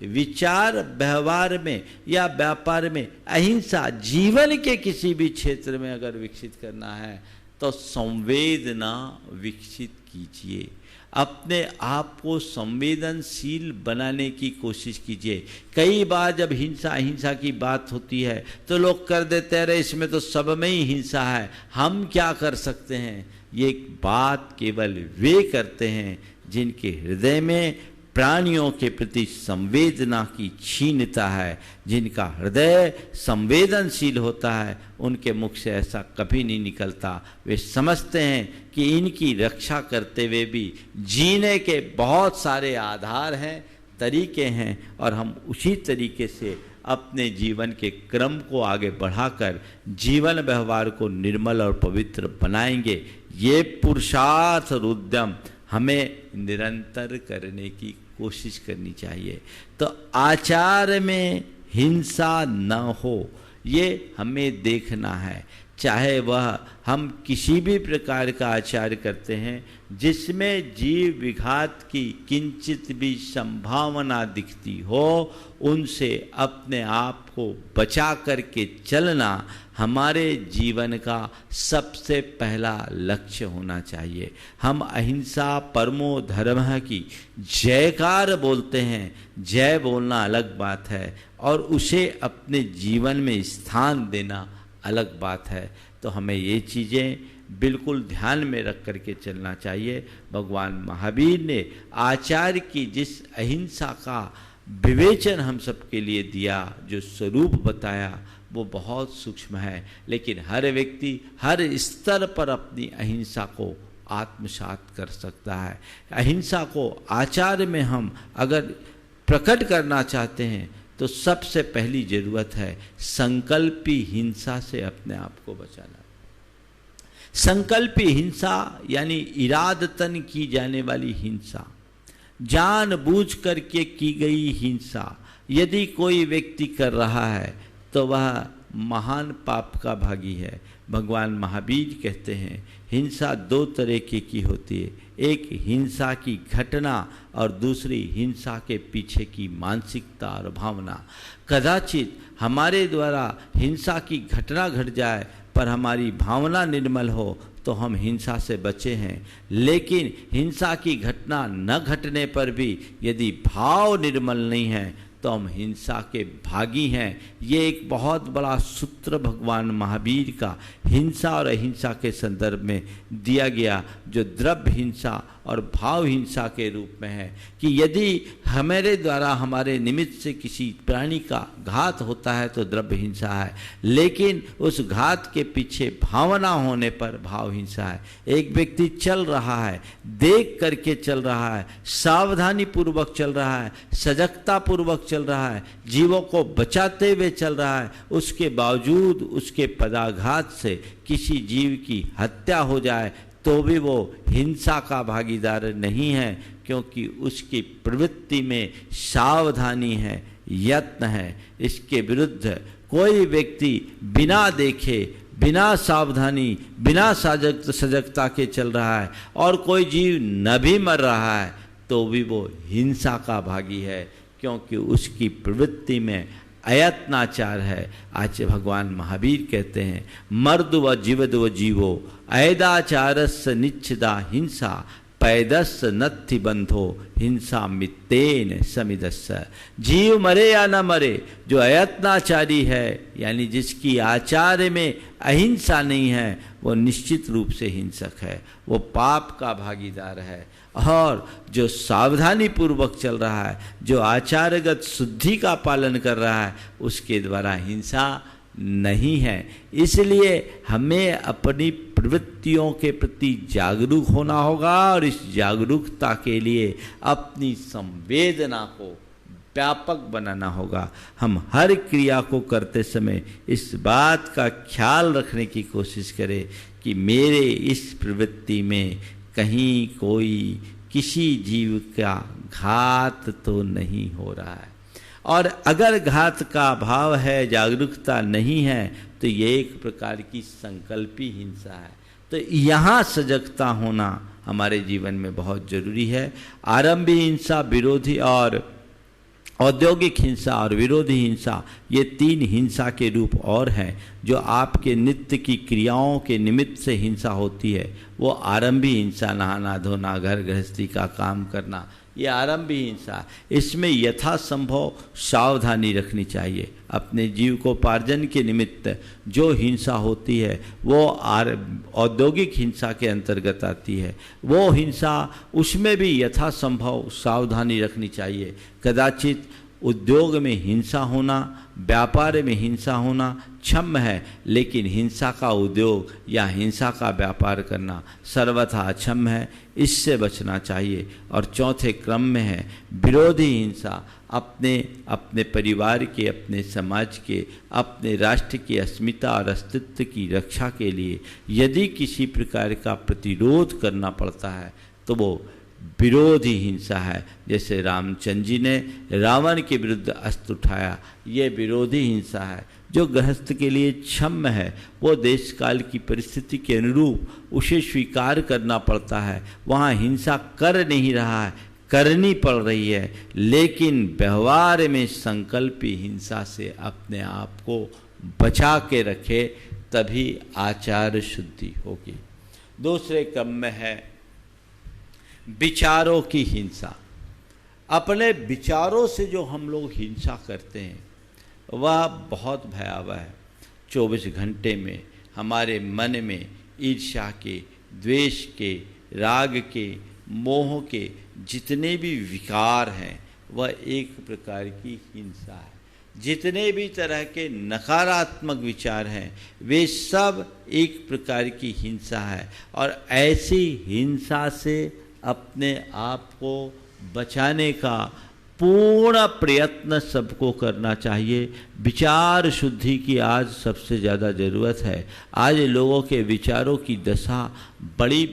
विचार व्यवहार में या व्यापार में अहिंसा जीवन के किसी भी क्षेत्र में अगर विकसित करना है तो संवेदना विकसित कीजिए। अपने आप को संवेदनशील बनाने की कोशिश कीजिए। कई बार जब हिंसा अहिंसा की बात होती है तो लोग कर देते हैं, इसमें तो सब में ही हिंसा है, हम क्या कर सकते हैं। ये बात केवल वे करते हैं जिनके हृदय में प्राणियों के प्रति संवेदना की क्षीणता है, जिनका हृदय संवेदनशील होता है। उनके मुख से ऐसा कभी नहीं निकलता। वे समझते हैं कि इनकी रक्षा करते हुए भी जीने के बहुत सारे आधार हैं, तरीके हैं, और हम उसी तरीके से अपने जीवन के क्रम को आगे बढ़ाकर जीवन व्यवहार को निर्मल और पवित्र बनाएंगे। ये पुरुषार्थ और उद्यम हमें निरंतर करने की कोशिश करनी चाहिए। तो आचार में हिंसा न हो, ये हमें देखना है। चाहे वह हम किसी भी प्रकार का आचार करते हैं जिसमें जीव विघात की किंचित भी संभावना दिखती हो, उनसे अपने आप को बचा करके चलना हमारे जीवन का सबसे पहला लक्ष्य होना चाहिए। हम अहिंसा परमो धर्मः की जयकार बोलते हैं, जय बोलना अलग बात है और उसे अपने जीवन में स्थान देना अलग बात है। तो हमें ये चीज़ें बिल्कुल ध्यान में रख करके चलना चाहिए। भगवान महावीर ने आचार्य की जिस अहिंसा का विवेचन हम सबके लिए दिया, जो स्वरूप बताया, वो बहुत सूक्ष्म है, लेकिन हर व्यक्ति हर स्तर पर अपनी अहिंसा को आत्मसात कर सकता है। अहिंसा को आचार में हम अगर प्रकट करना चाहते हैं तो सबसे पहली जरूरत है संकल्पी हिंसा से अपने आप को बचाना। संकल्पी हिंसा यानी इरादतन की जाने वाली हिंसा, जानबूझ करके की गई हिंसा यदि कोई व्यक्ति कर रहा है तो वह महान पाप का भागी है। भगवान महावीर कहते हैं हिंसा दो तरह की होती है, एक हिंसा की घटना और दूसरी हिंसा के पीछे की मानसिकता और भावना। कदाचित हमारे द्वारा हिंसा की घटना घट जाए पर हमारी भावना निर्मल हो तो हम हिंसा से बचे हैं, लेकिन हिंसा की घटना न घटने पर भी यदि भाव निर्मल नहीं है तो हम हिंसा के भागी हैं। ये एक बहुत बड़ा सूत्र भगवान महावीर का हिंसा और अहिंसा के संदर्भ में दिया गया, जो द्रव्य हिंसा और भाव हिंसा के रूप में है कि यदि हमारे द्वारा हमारे निमित्त से किसी प्राणी का घात होता है तो द्रव्य हिंसा है, लेकिन उस घात के पीछे भावना होने पर भाव हिंसा है। एक व्यक्ति चल रहा है, देख करके चल रहा है, सावधानी पूर्वक चल रहा है, सजगता पूर्वक चल रहा है, जीवों को बचाते हुए चल रहा है, उसके बावजूद उसके पदाघात से किसी जीव की हत्या हो जाए तो भी वो हिंसा का भागीदार नहीं है, क्योंकि उसकी प्रवृत्ति में सावधानी है, यत्न है। इसके विरुद्ध कोई व्यक्ति बिना देखे, बिना सावधानी, बिना सजगता के चल रहा है और कोई जीव न भी मर रहा है तो भी वो हिंसा का भागी है, क्योंकि उसकी प्रवृत्ति में अयत्नाचार है। आज भगवान महावीर कहते हैं मर्द व जीवद व जीवो ऐदाचारस्य निच्छिदा हिंसा पैदस्य नत्थि बंधो हिंसा मित्तेन समिदस्य। जीव मरे या न मरे, जो अयत्नाचारी है यानी जिसकी आचार्य में अहिंसा नहीं है वो निश्चित रूप से हिंसक है, वो पाप का भागीदार है। और जो सावधानी पूर्वक चल रहा है, जो आचारगत शुद्धि का पालन कर रहा है, उसके द्वारा हिंसा नहीं है। इसलिए हमें अपनी प्रवृत्तियों के प्रति जागरूक होना होगा और इस जागरूकता के लिए अपनी संवेदना को व्यापक बनाना होगा। हम हर क्रिया को करते समय इस बात का ख्याल रखने की कोशिश करें कि मेरे इस प्रवृत्ति में कहीं कोई किसी जीव का घात तो नहीं हो रहा है, और अगर घात का भाव है, जागरूकता नहीं है, तो ये एक प्रकार की संकल्पी हिंसा है। तो यहाँ सजगता होना हमारे जीवन में बहुत जरूरी है। आरंभी हिंसा, विरोधी और औद्योगिक हिंसा और विरोधी हिंसा, ये तीन हिंसा के रूप और हैं जो आपके नित्य की क्रियाओं के निमित्त से हिंसा होती है। वो आरंभी हिंसा, नहाना धोना, घर गृहस्थी का काम करना, ये आरंभी हिंसा। इसमें यथासंभव सावधानी रखनी चाहिए। अपने जीविकोपार्जन के निमित्त जो हिंसा होती है वो औद्योगिक हिंसा के अंतर्गत आती है। वो हिंसा, उसमें भी यथासंभव सावधानी रखनी चाहिए। कदाचित उद्योग में हिंसा होना, व्यापार में हिंसा होना क्षम्य है, लेकिन हिंसा का उद्योग या हिंसा का व्यापार करना सर्वथा अक्षम्य है, इससे बचना चाहिए। और चौथे क्रम में है विरोधी हिंसा। अपने परिवार के, अपने समाज के, अपने राष्ट्र की अस्मिता और अस्तित्व की रक्षा के लिए यदि किसी प्रकार का प्रतिरोध करना पड़ता है तो वो विरोधी हिंसा है। जैसे रामचंद्र जी ने रावण के विरुद्ध अस्त्र उठाया, ये विरोधी हिंसा है। जो गृहस्थ के लिए क्षम्य है, वो देश काल की परिस्थिति के अनुरूप उसे स्वीकार करना पड़ता है। वहाँ हिंसा कर नहीं रहा है, करनी पड़ रही है, लेकिन व्यवहार में संकल्पी हिंसा से अपने आप को बचा के रखे, तभी आचार शुद्धि होगी। दूसरे क्रम में है विचारों की हिंसा। अपने विचारों से जो हम लोग हिंसा करते हैं वह बहुत भयावह है। 24 घंटे में हमारे मन में ईर्ष्या के, द्वेष के, राग के, मोह के जितने भी विकार हैं वह एक प्रकार की हिंसा है। जितने भी तरह के नकारात्मक विचार हैं वे सब एक प्रकार की हिंसा है। और ऐसी हिंसा से अपने आप को बचाने का पूर्ण प्रयत्न सबको करना चाहिए। विचार शुद्धि की आज सबसे ज़्यादा ज़रूरत है। आज लोगों के विचारों की दशा बड़ी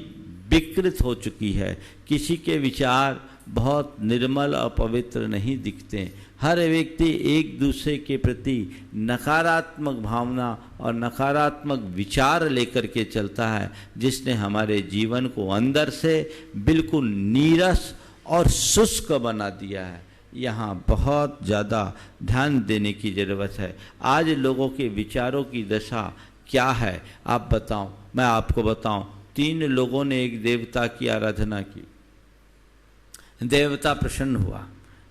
विकृत हो चुकी है। किसी के विचार बहुत निर्मल और पवित्र नहीं दिखते। हर व्यक्ति एक दूसरे के प्रति नकारात्मक भावना और नकारात्मक विचार लेकर के चलता है, जिसने हमारे जीवन को अंदर से बिल्कुल नीरस और शुष्क बना दिया है। यहाँ बहुत ज़्यादा ध्यान देने की ज़रूरत है। आज लोगों के विचारों की दशा क्या है आप बताओ, मैं आपको बताऊं। 3 लोगों ने एक देवता की आराधना की। देवता प्रसन्न हुआ।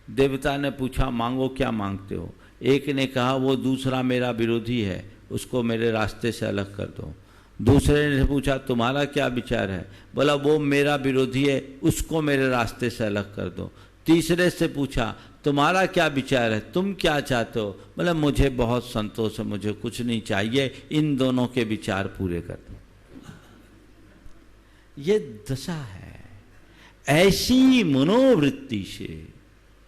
देवता ने पूछा मांगो क्या मांगते हो। एक ने कहा वो दूसरा मेरा विरोधी है, उसको मेरे रास्ते से अलग कर दो। दूसरे ने पूछा तुम्हारा क्या विचार है। बोला वो मेरा विरोधी है, उसको मेरे रास्ते से अलग कर दो। तीसरे से पूछा तुम्हारा क्या विचार है, तुम क्या चाहते हो। बोला मुझे बहुत संतोष है, मुझे कुछ नहीं चाहिए, इन दोनों के विचार पूरे कर दो। ये दशा है। ऐसी मनोवृत्ति से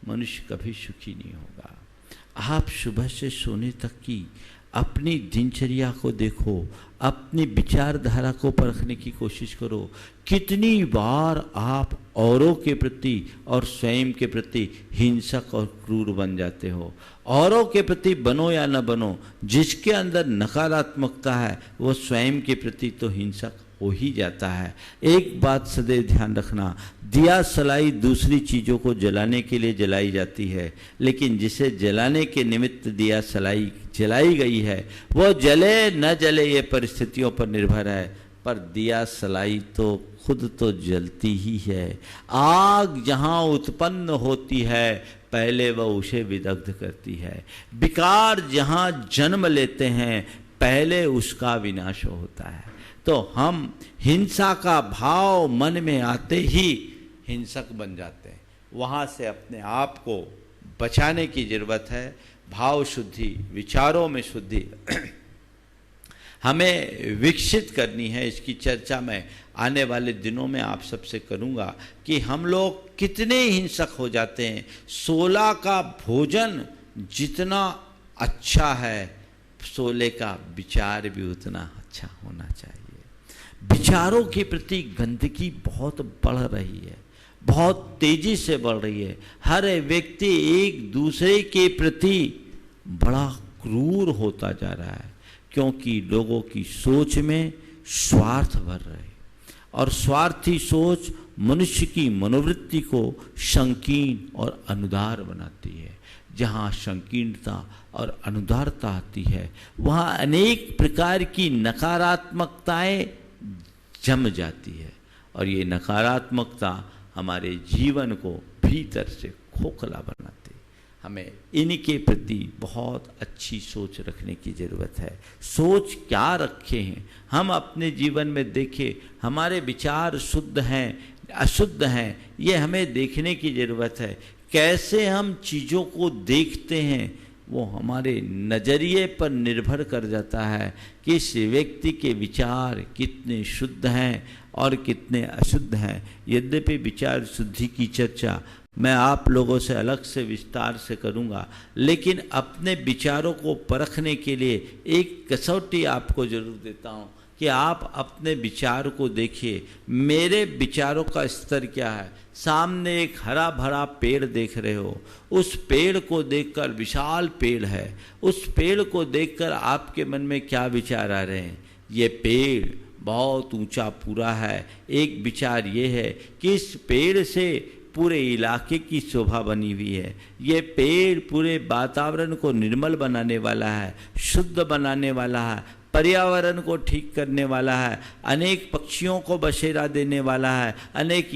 मनुष्य कभी सुखी नहीं होगा। आप सुबह से सोने तक की अपनी दिनचर्या को देखो, अपनी विचारधारा को परखने की कोशिश करो। कितनी बार आप औरों के प्रति और स्वयं के प्रति हिंसक और क्रूर बन जाते हो। औरों के प्रति बनो या न बनो, जिसके अंदर नकारात्मकता है वो स्वयं के प्रति तो हिंसक हो ही जाता है। एक बात सदैव ध्यान रखना, दिया सलाई दूसरी चीज़ों को जलाने के लिए जलाई जाती है, लेकिन जिसे जलाने के निमित्त दिया सलाई जलाई गई है वो जले न जले ये परिस्थितियों पर निर्भर है, पर दिया सलाई तो खुद तो जलती ही है। आग जहाँ उत्पन्न होती है पहले वह उसे विदग्ध करती है। विकार जहाँ जन्म लेते हैं पहले उसका विनाश होता है। तो हम हिंसा का भाव मन में आते ही हिंसक बन जाते हैं। वहाँ से अपने आप को बचाने की ज़रूरत है। भाव शुद्धि, विचारों में शुद्धि हमें विकसित करनी है। इसकी चर्चा मैं आने वाले दिनों में आप सबसे करूँगा कि हम लोग कितने हिंसक हो जाते हैं। 16 का भोजन जितना अच्छा है 16 का विचार भी उतना अच्छा होना चाहिए। विचारों के प्रति गंदगी बहुत बढ़ रही है, बहुत तेजी से बढ़ रही है। हर व्यक्ति एक दूसरे के प्रति बड़ा क्रूर होता जा रहा है, क्योंकि लोगों की सोच में स्वार्थ भर रहे और स्वार्थी सोच मनुष्य की मनोवृत्ति को संकीर्ण और अनुदार बनाती है। जहाँ संकीर्णता और अनुदारता आती है वहाँ अनेक प्रकार की नकारात्मकताएं जम जाती है और ये नकारात्मकता हमारे जीवन को भीतर से खोखला बनाती है। हमें इनके प्रति बहुत अच्छी सोच रखने की ज़रूरत है। सोच क्या रखे हैं हम अपने जीवन में देखें, हमारे विचार शुद्ध हैं अशुद्ध हैं, ये हमें देखने की ज़रूरत है। कैसे हम चीज़ों को देखते हैं वो हमारे नज़रिए पर निर्भर कर जाता है कि इस व्यक्ति के विचार कितने शुद्ध हैं और कितने अशुद्ध हैं। यद्यपि विचार शुद्धि की चर्चा मैं आप लोगों से अलग से विस्तार से करूंगा, लेकिन अपने विचारों को परखने के लिए एक कसौटी आपको जरूर देता हूं कि आप अपने विचार को देखिए। मेरे विचारों का स्तर क्या है। सामने एक हरा भरा पेड़ देख रहे हो, उस पेड़ को देखकर, विशाल पेड़ है, उस पेड़ को देखकर आपके मन में क्या विचार आ रहे हैं। ये पेड़ बहुत ऊंचा पूरा है। एक विचार ये है कि इस पेड़ से पूरे इलाके की शोभा बनी हुई है। ये पेड़ पूरे वातावरण को निर्मल बनाने वाला है, शुद्ध बनाने वाला है, पर्यावरण को ठीक करने वाला है, अनेक पक्षियों को बसेरा देने वाला है, अनेक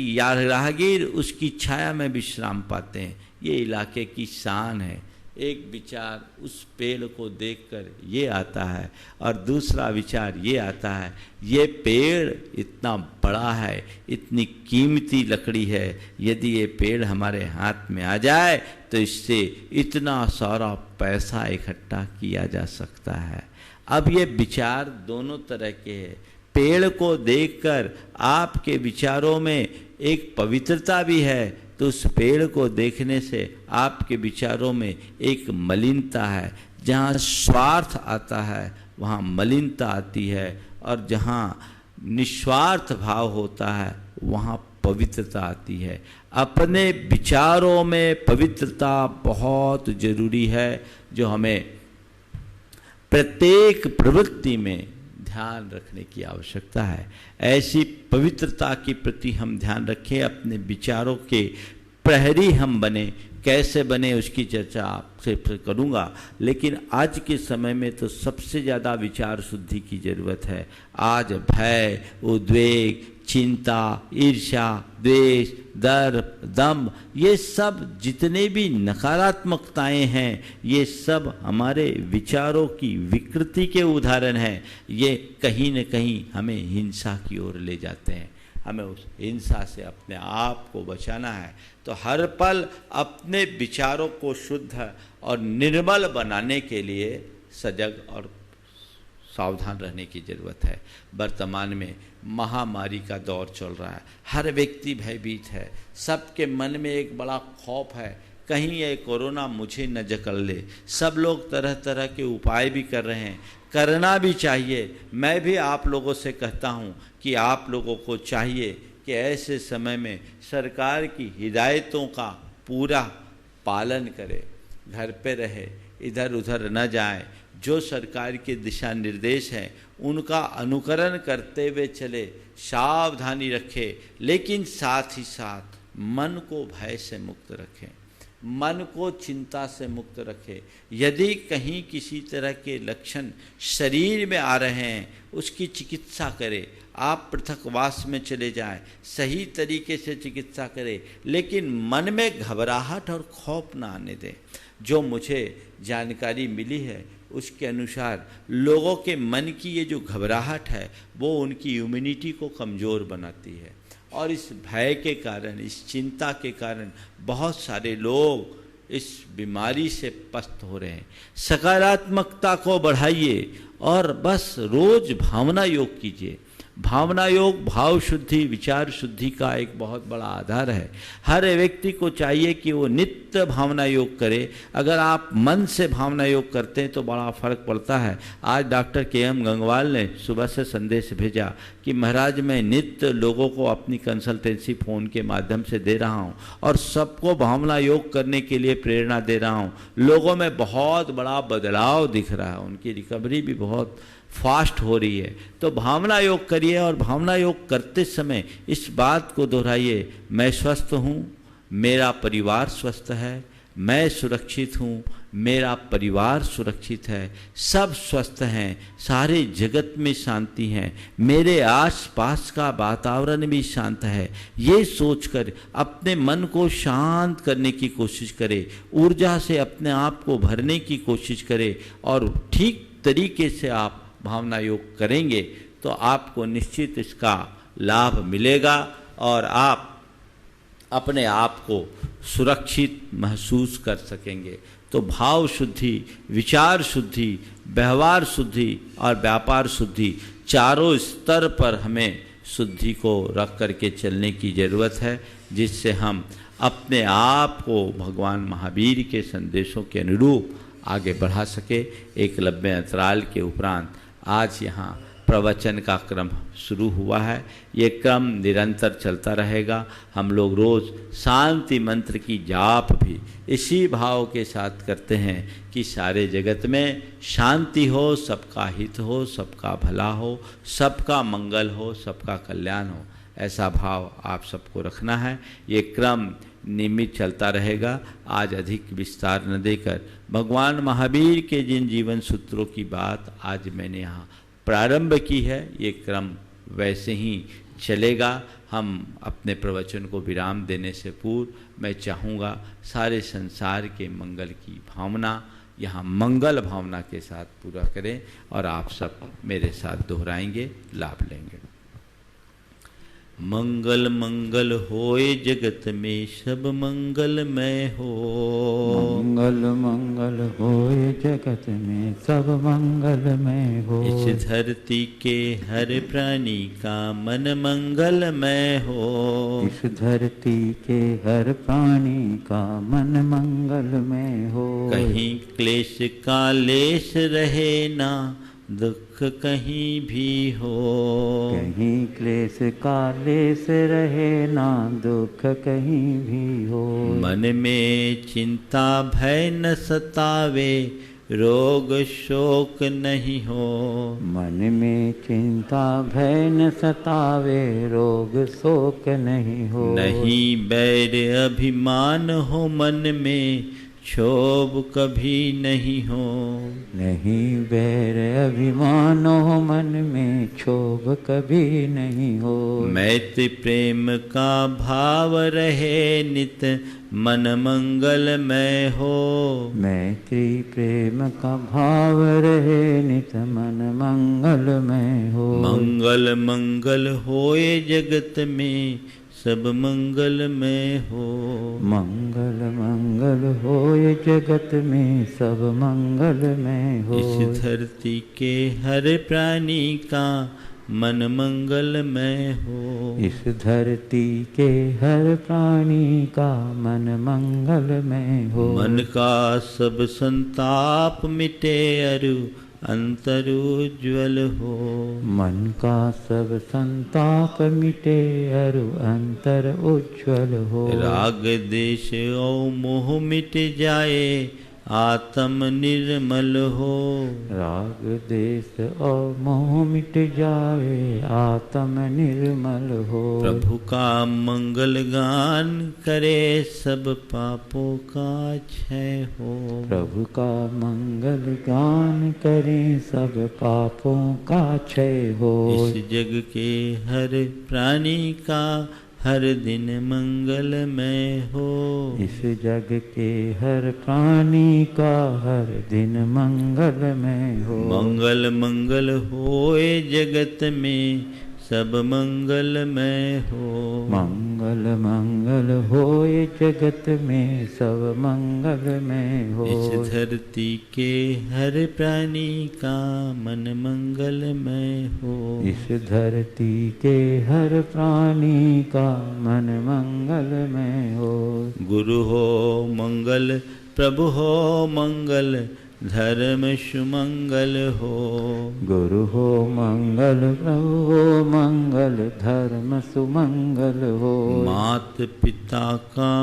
राहगीर उसकी छाया में विश्राम पाते हैं। ये इलाके की शान है। एक विचार उस पेड़ को देखकर ये आता है और दूसरा विचार ये आता है, ये पेड़ इतना बड़ा है, इतनी कीमती लकड़ी है, यदि ये पेड़ हमारे हाथ में आ जाए तो इससे इतना सारा पैसा इकट्ठा किया जा सकता है। अब ये विचार दोनों तरह के हैं। पेड़ को देखकर आपके विचारों में एक पवित्रता भी है, तो उस पेड़ को देखने से आपके विचारों में एक मलिनता है। जहाँ स्वार्थ आता है वहाँ मलिनता आती है, और जहाँ निस्वार्थ भाव होता है वहाँ पवित्रता आती है। अपने विचारों में पवित्रता बहुत जरूरी है, जो हमें प्रत्येक प्रवृत्ति में ध्यान रखने की आवश्यकता है। ऐसी पवित्रता के प्रति हम ध्यान रखें, अपने विचारों के प्रहरी हम बने। कैसे बने उसकी चर्चा आपसे करूँगा, लेकिन आज के समय में तो सबसे ज़्यादा विचार शुद्धि की ज़रूरत है। आज भय, उद्वेग, चिंता, ईर्ष्या, द्वेष, दर्प, दम्भ, ये सब जितने भी नकारात्मकताएं हैं, ये सब हमारे विचारों की विकृति के उदाहरण हैं। ये कहीं न कहीं हमें हिंसा की ओर ले जाते हैं। हमें उस हिंसा से अपने आप को बचाना है, तो हर पल अपने विचारों को शुद्ध और निर्मल बनाने के लिए सजग और सावधान रहने की ज़रूरत है। वर्तमान में महामारी का दौर चल रहा है, हर व्यक्ति भयभीत है, सबके मन में एक बड़ा खौफ है, कहीं ये कोरोना मुझे न जकड़ ले। सब लोग तरह तरह के उपाय भी कर रहे हैं, करना भी चाहिए। मैं भी आप लोगों से कहता हूँ कि आप लोगों को चाहिए कि ऐसे समय में सरकार की हिदायतों का पूरा पालन करें, घर पे रहे, इधर उधर न जाएं। जो सरकार के दिशा निर्देश हैं उनका अनुकरण करते हुए चले, सावधानी रखें, लेकिन साथ ही साथ मन को भय से मुक्त रखें, मन को चिंता से मुक्त रखें। यदि कहीं किसी तरह के लक्षण शरीर में आ रहे हैं, उसकी चिकित्सा करें। आप पृथकवास में चले जाएं, सही तरीके से चिकित्सा करें, लेकिन मन में घबराहट और खौफ ना आने दें। जो मुझे जानकारी मिली है उसके अनुसार लोगों के मन की ये जो घबराहट है वो उनकी इम्यूनिटी को कमज़ोर बनाती है, और इस भय के कारण, इस चिंता के कारण बहुत सारे लोग इस बीमारी से पस्त हो रहे हैं। सकारात्मकता को बढ़ाइए और बस रोज भावना योग कीजिए। भावना योग भाव शुद्धि, विचार शुद्धि का एक बहुत बड़ा आधार है। हर व्यक्ति को चाहिए कि वो नित्य भावना योग करे। अगर आप मन से भावना योग करते हैं तो बड़ा फर्क पड़ता है। आज डॉक्टर के.एम. गंगवाल ने सुबह से संदेश भेजा कि महाराज मैं नित्य लोगों को अपनी कंसल्टेंसी फ़ोन के माध्यम से दे रहा हूँ और सबको भावना योग करने के लिए प्रेरणा दे रहा हूँ। लोगों में बहुत बड़ा बदलाव दिख रहा है, उनकी रिकवरी भी बहुत फास्ट हो रही है। तो भावना योग करिए, और भावना योग करते समय इस बात को दोहराइए, मैं स्वस्थ हूँ, मेरा परिवार स्वस्थ है, मैं सुरक्षित हूँ, मेरा परिवार सुरक्षित है, सब स्वस्थ हैं, सारे जगत में शांति है, मेरे आसपास का वातावरण भी शांत है। ये सोचकर अपने मन को शांत करने की कोशिश करें, ऊर्जा से अपने आप को भरने की कोशिश करें, और ठीक तरीके से आप भावना योग करेंगे तो आपको निश्चित इसका लाभ मिलेगा और आप अपने आप को सुरक्षित महसूस कर सकेंगे। तो भाव शुद्धि, विचार शुद्धि, व्यवहार शुद्धि और व्यापार शुद्धि, चारों स्तर पर हमें शुद्धि को रख करके चलने की ज़रूरत है, जिससे हम अपने आप को भगवान महावीर के संदेशों के अनुरूप आगे बढ़ा सके। एक लंबे अंतराल के उपरांत आज यहाँ प्रवचन का क्रम शुरू हुआ है। ये क्रम निरंतर चलता रहेगा। हम लोग रोज़ शांति मंत्र की जाप भी इसी भाव के साथ करते हैं कि सारे जगत में शांति हो, सबका हित हो, सबका भला हो, सबका मंगल हो, सबका कल्याण हो। ऐसा भाव आप सबको रखना है। ये क्रम नियमित चलता रहेगा। आज अधिक विस्तार न देकर भगवान महावीर के जिन जीवन सूत्रों की बात आज मैंने यहाँ प्रारंभ की है, ये क्रम वैसे ही चलेगा। हम अपने प्रवचन को विराम देने से पूर्व मैं चाहूँगा सारे संसार के मंगल की भावना यहाँ मंगल भावना के साथ पूरा करें, और आप सब मेरे साथ दोहराएंगे, लाभ लेंगे। मंगल मंगल होए जगत में सब मंगलमय हो। मंगल मंगल होए जगत में सब मंगलमय हो। इस धरती के हर प्राणी का मन मंगलमय हो। इस धरती के हर प्राणी का मन मंगलमय हो। कहीं क्लेश का लेश रहे ना दुख कहीं भी हो। कहीं क्लेश का लेस रहे ना दुख कहीं भी हो। मन में चिंता भय न सतावे रोग शोक नहीं हो। मन में चिंता भय न सतावे रोग शोक नहीं हो। नहीं बैर अभिमान हो मन में क्षोभ कभी नहीं हो। नहीं बैर अभिमान हो मन में क्षोभ कभी नहीं हो। मैत्री प्रेम का भाव रहे नित मन मंगलमय हो। मैत्री प्रेम का भाव रहे नित मन मंगलमय हो। मंगल मंगल होए जगत में सब मंगलमय हो। मंगल मंगल होए जगत में सब मंगलमय हो। इस धरती के हर प्राणी का मन मंगलमय हो। इस धरती के हर प्राणी का मन मंगलमय हो। मन का सब संताप मिटे अरु अंतर उज्ज्वल हो। मन का सब संताप मिटे अरु अंतर उज्ज्वल हो। राग देश और मोह मिट जाए आत्म निर्मल हो। राग देश और मोह मिट जावे आत्म निर्मल हो। प्रभु का मंगल गान करे सब पापों का क्षय हो। प्रभु का मंगल गान करें सब पापों का क्षय हो। इस जग के हर प्राणी का हर दिन मंगलमय हो। इस जग के हर प्राणी का हर दिन मंगलमय हो। मंगल मंगल होए जगत में सब मंगलमय हो। मंगल मंगल होए जगत में सब मंगलमय हो। इस धरती के हर प्राणी का मन मंगलमय हो। इस धरती के हर प्राणी का मन मंगलमय हो। गुरु हो मंगल प्रभु हो मंगल धर्म सुमंगल हो। गुरु हो मंगल प्रभु हो मंगल धर्म सुमंगल हो। मात पिता का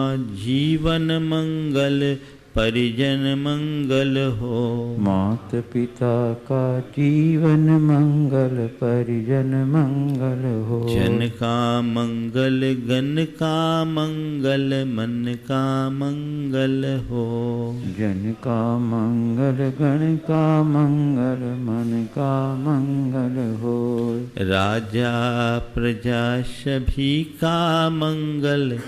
जीवन मंगल परिजन मंगल हो। मात पिता का जीवन मंगल परिजन मंगल हो। जन का मंगल गण का मंगल मन का मंगल हो। जन का मंगल गण का मंगल मन का मंगल हो। राजा प्रजा सभी का मंगल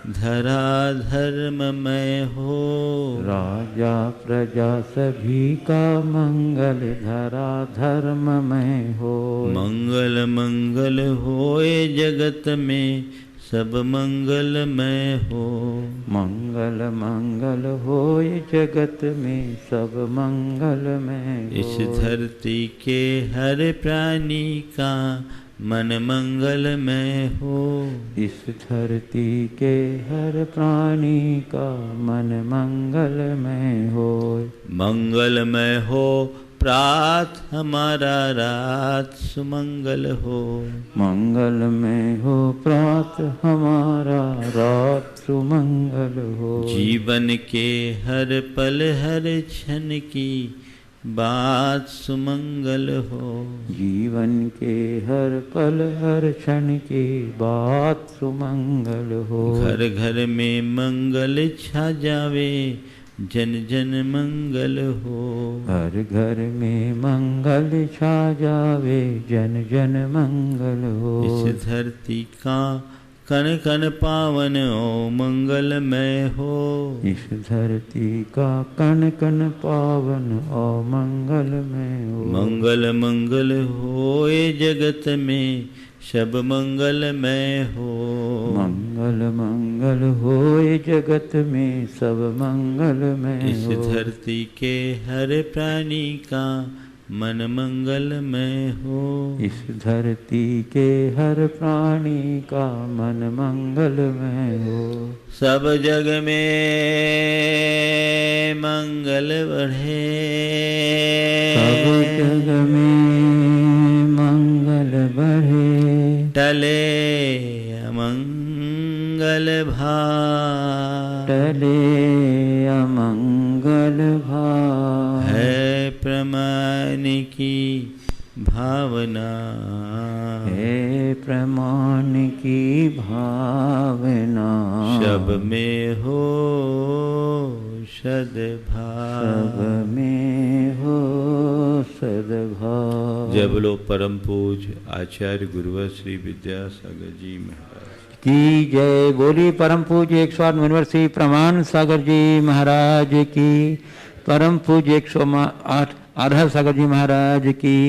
धरा धर्ममय हो। राजा प्रजा सभी का मंगल धरा धर्ममय हो। मंगल मंगल होए जगत में सब मंगलमय हो। मंगल मंगल होए जगत में सब मंगलमय हो। इस धरती के हर प्राणी का मन मंगलमय हो। इस धरती के हर प्राणी का मन मंगलमय हो। मंगलमय हो प्रात हमारा रात सुमंगल हो। मंगलमय हो प्रात हमारा रात सुमंगल हो। जीवन के हर पल हर क्षण की बात सुमंगल हो। जीवन के हर पल हर क्षण की बात सुमंगल हो। घर घर में मंगल छा जावे जन जन मंगल हो। हर घर में मंगल छा जावे जन जन मंगल हो। इस धरती का कण कण पावन ओ मंगलमय हो। इस धरती का कण कण पावन और मंगलमय हो। मंगल मंगल होए जगत में सब मंगलमय हो। मंगल मंगल होए जगत में सब मंगलमय इस हो। धरती के हर प्राणी का मन मंगलमय हो। इस धरती के हर प्राणी का मन मंगलमय हो। सब जग में मंगल बढ़े। सब जग में मंगल बढ़े। टले अमंगल भाव। टले अमंगल भाव। है प्रमाण की भावना। हे प्रमाण की भावना। सब में हो सद्भाव। सब में हो सद्भाव। जय बोलो परम पूज्य आचार्य गुरुवर श्री विद्यासागर जी महाराज की जय। बोली परम पूज्य 108 मुनिवर श्री प्रमाण सागर जी महाराज की। परम पूज्य 108 आधार सागर जी महाराज की।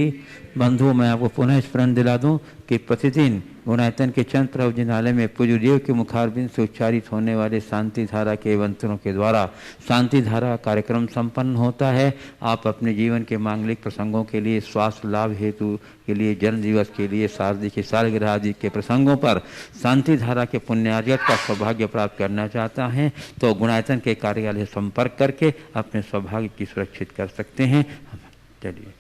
बंधुओं, मैं आपको पुनः स्मरण दिला दूं कि प्रतिदिन गुणायतन के चंद प्रभु जिनालय में पूज्य देव के मुखारबिंद से उच्चारित होने वाले शांति धारा के मंत्रों के द्वारा शांति धारा कार्यक्रम संपन्न होता है। आप अपने जीवन के मांगलिक प्रसंगों के लिए, स्वास्थ्य लाभ हेतु के लिए, जन्म दिवस के लिए, शादी के सालगिरह आदि के प्रसंगों पर शांति धारा के पुण्यार्जन का सौभाग्य प्राप्त करना चाहता है तो गुणायतन के कार्यालय संपर्क करके अपने सौभाग्य की सुरक्षित कर सकते हैं। चलिए,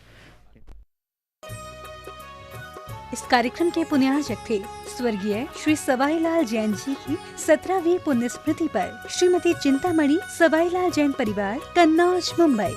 इस कार्यक्रम के पुण्यार्जक थे स्वर्गीय श्री सवाईलाल जैन जी की 17वीं पुण्य स्मृति पर श्रीमती चिंतामणि सवाईलाल जैन परिवार, कन्नौज, मुंबई।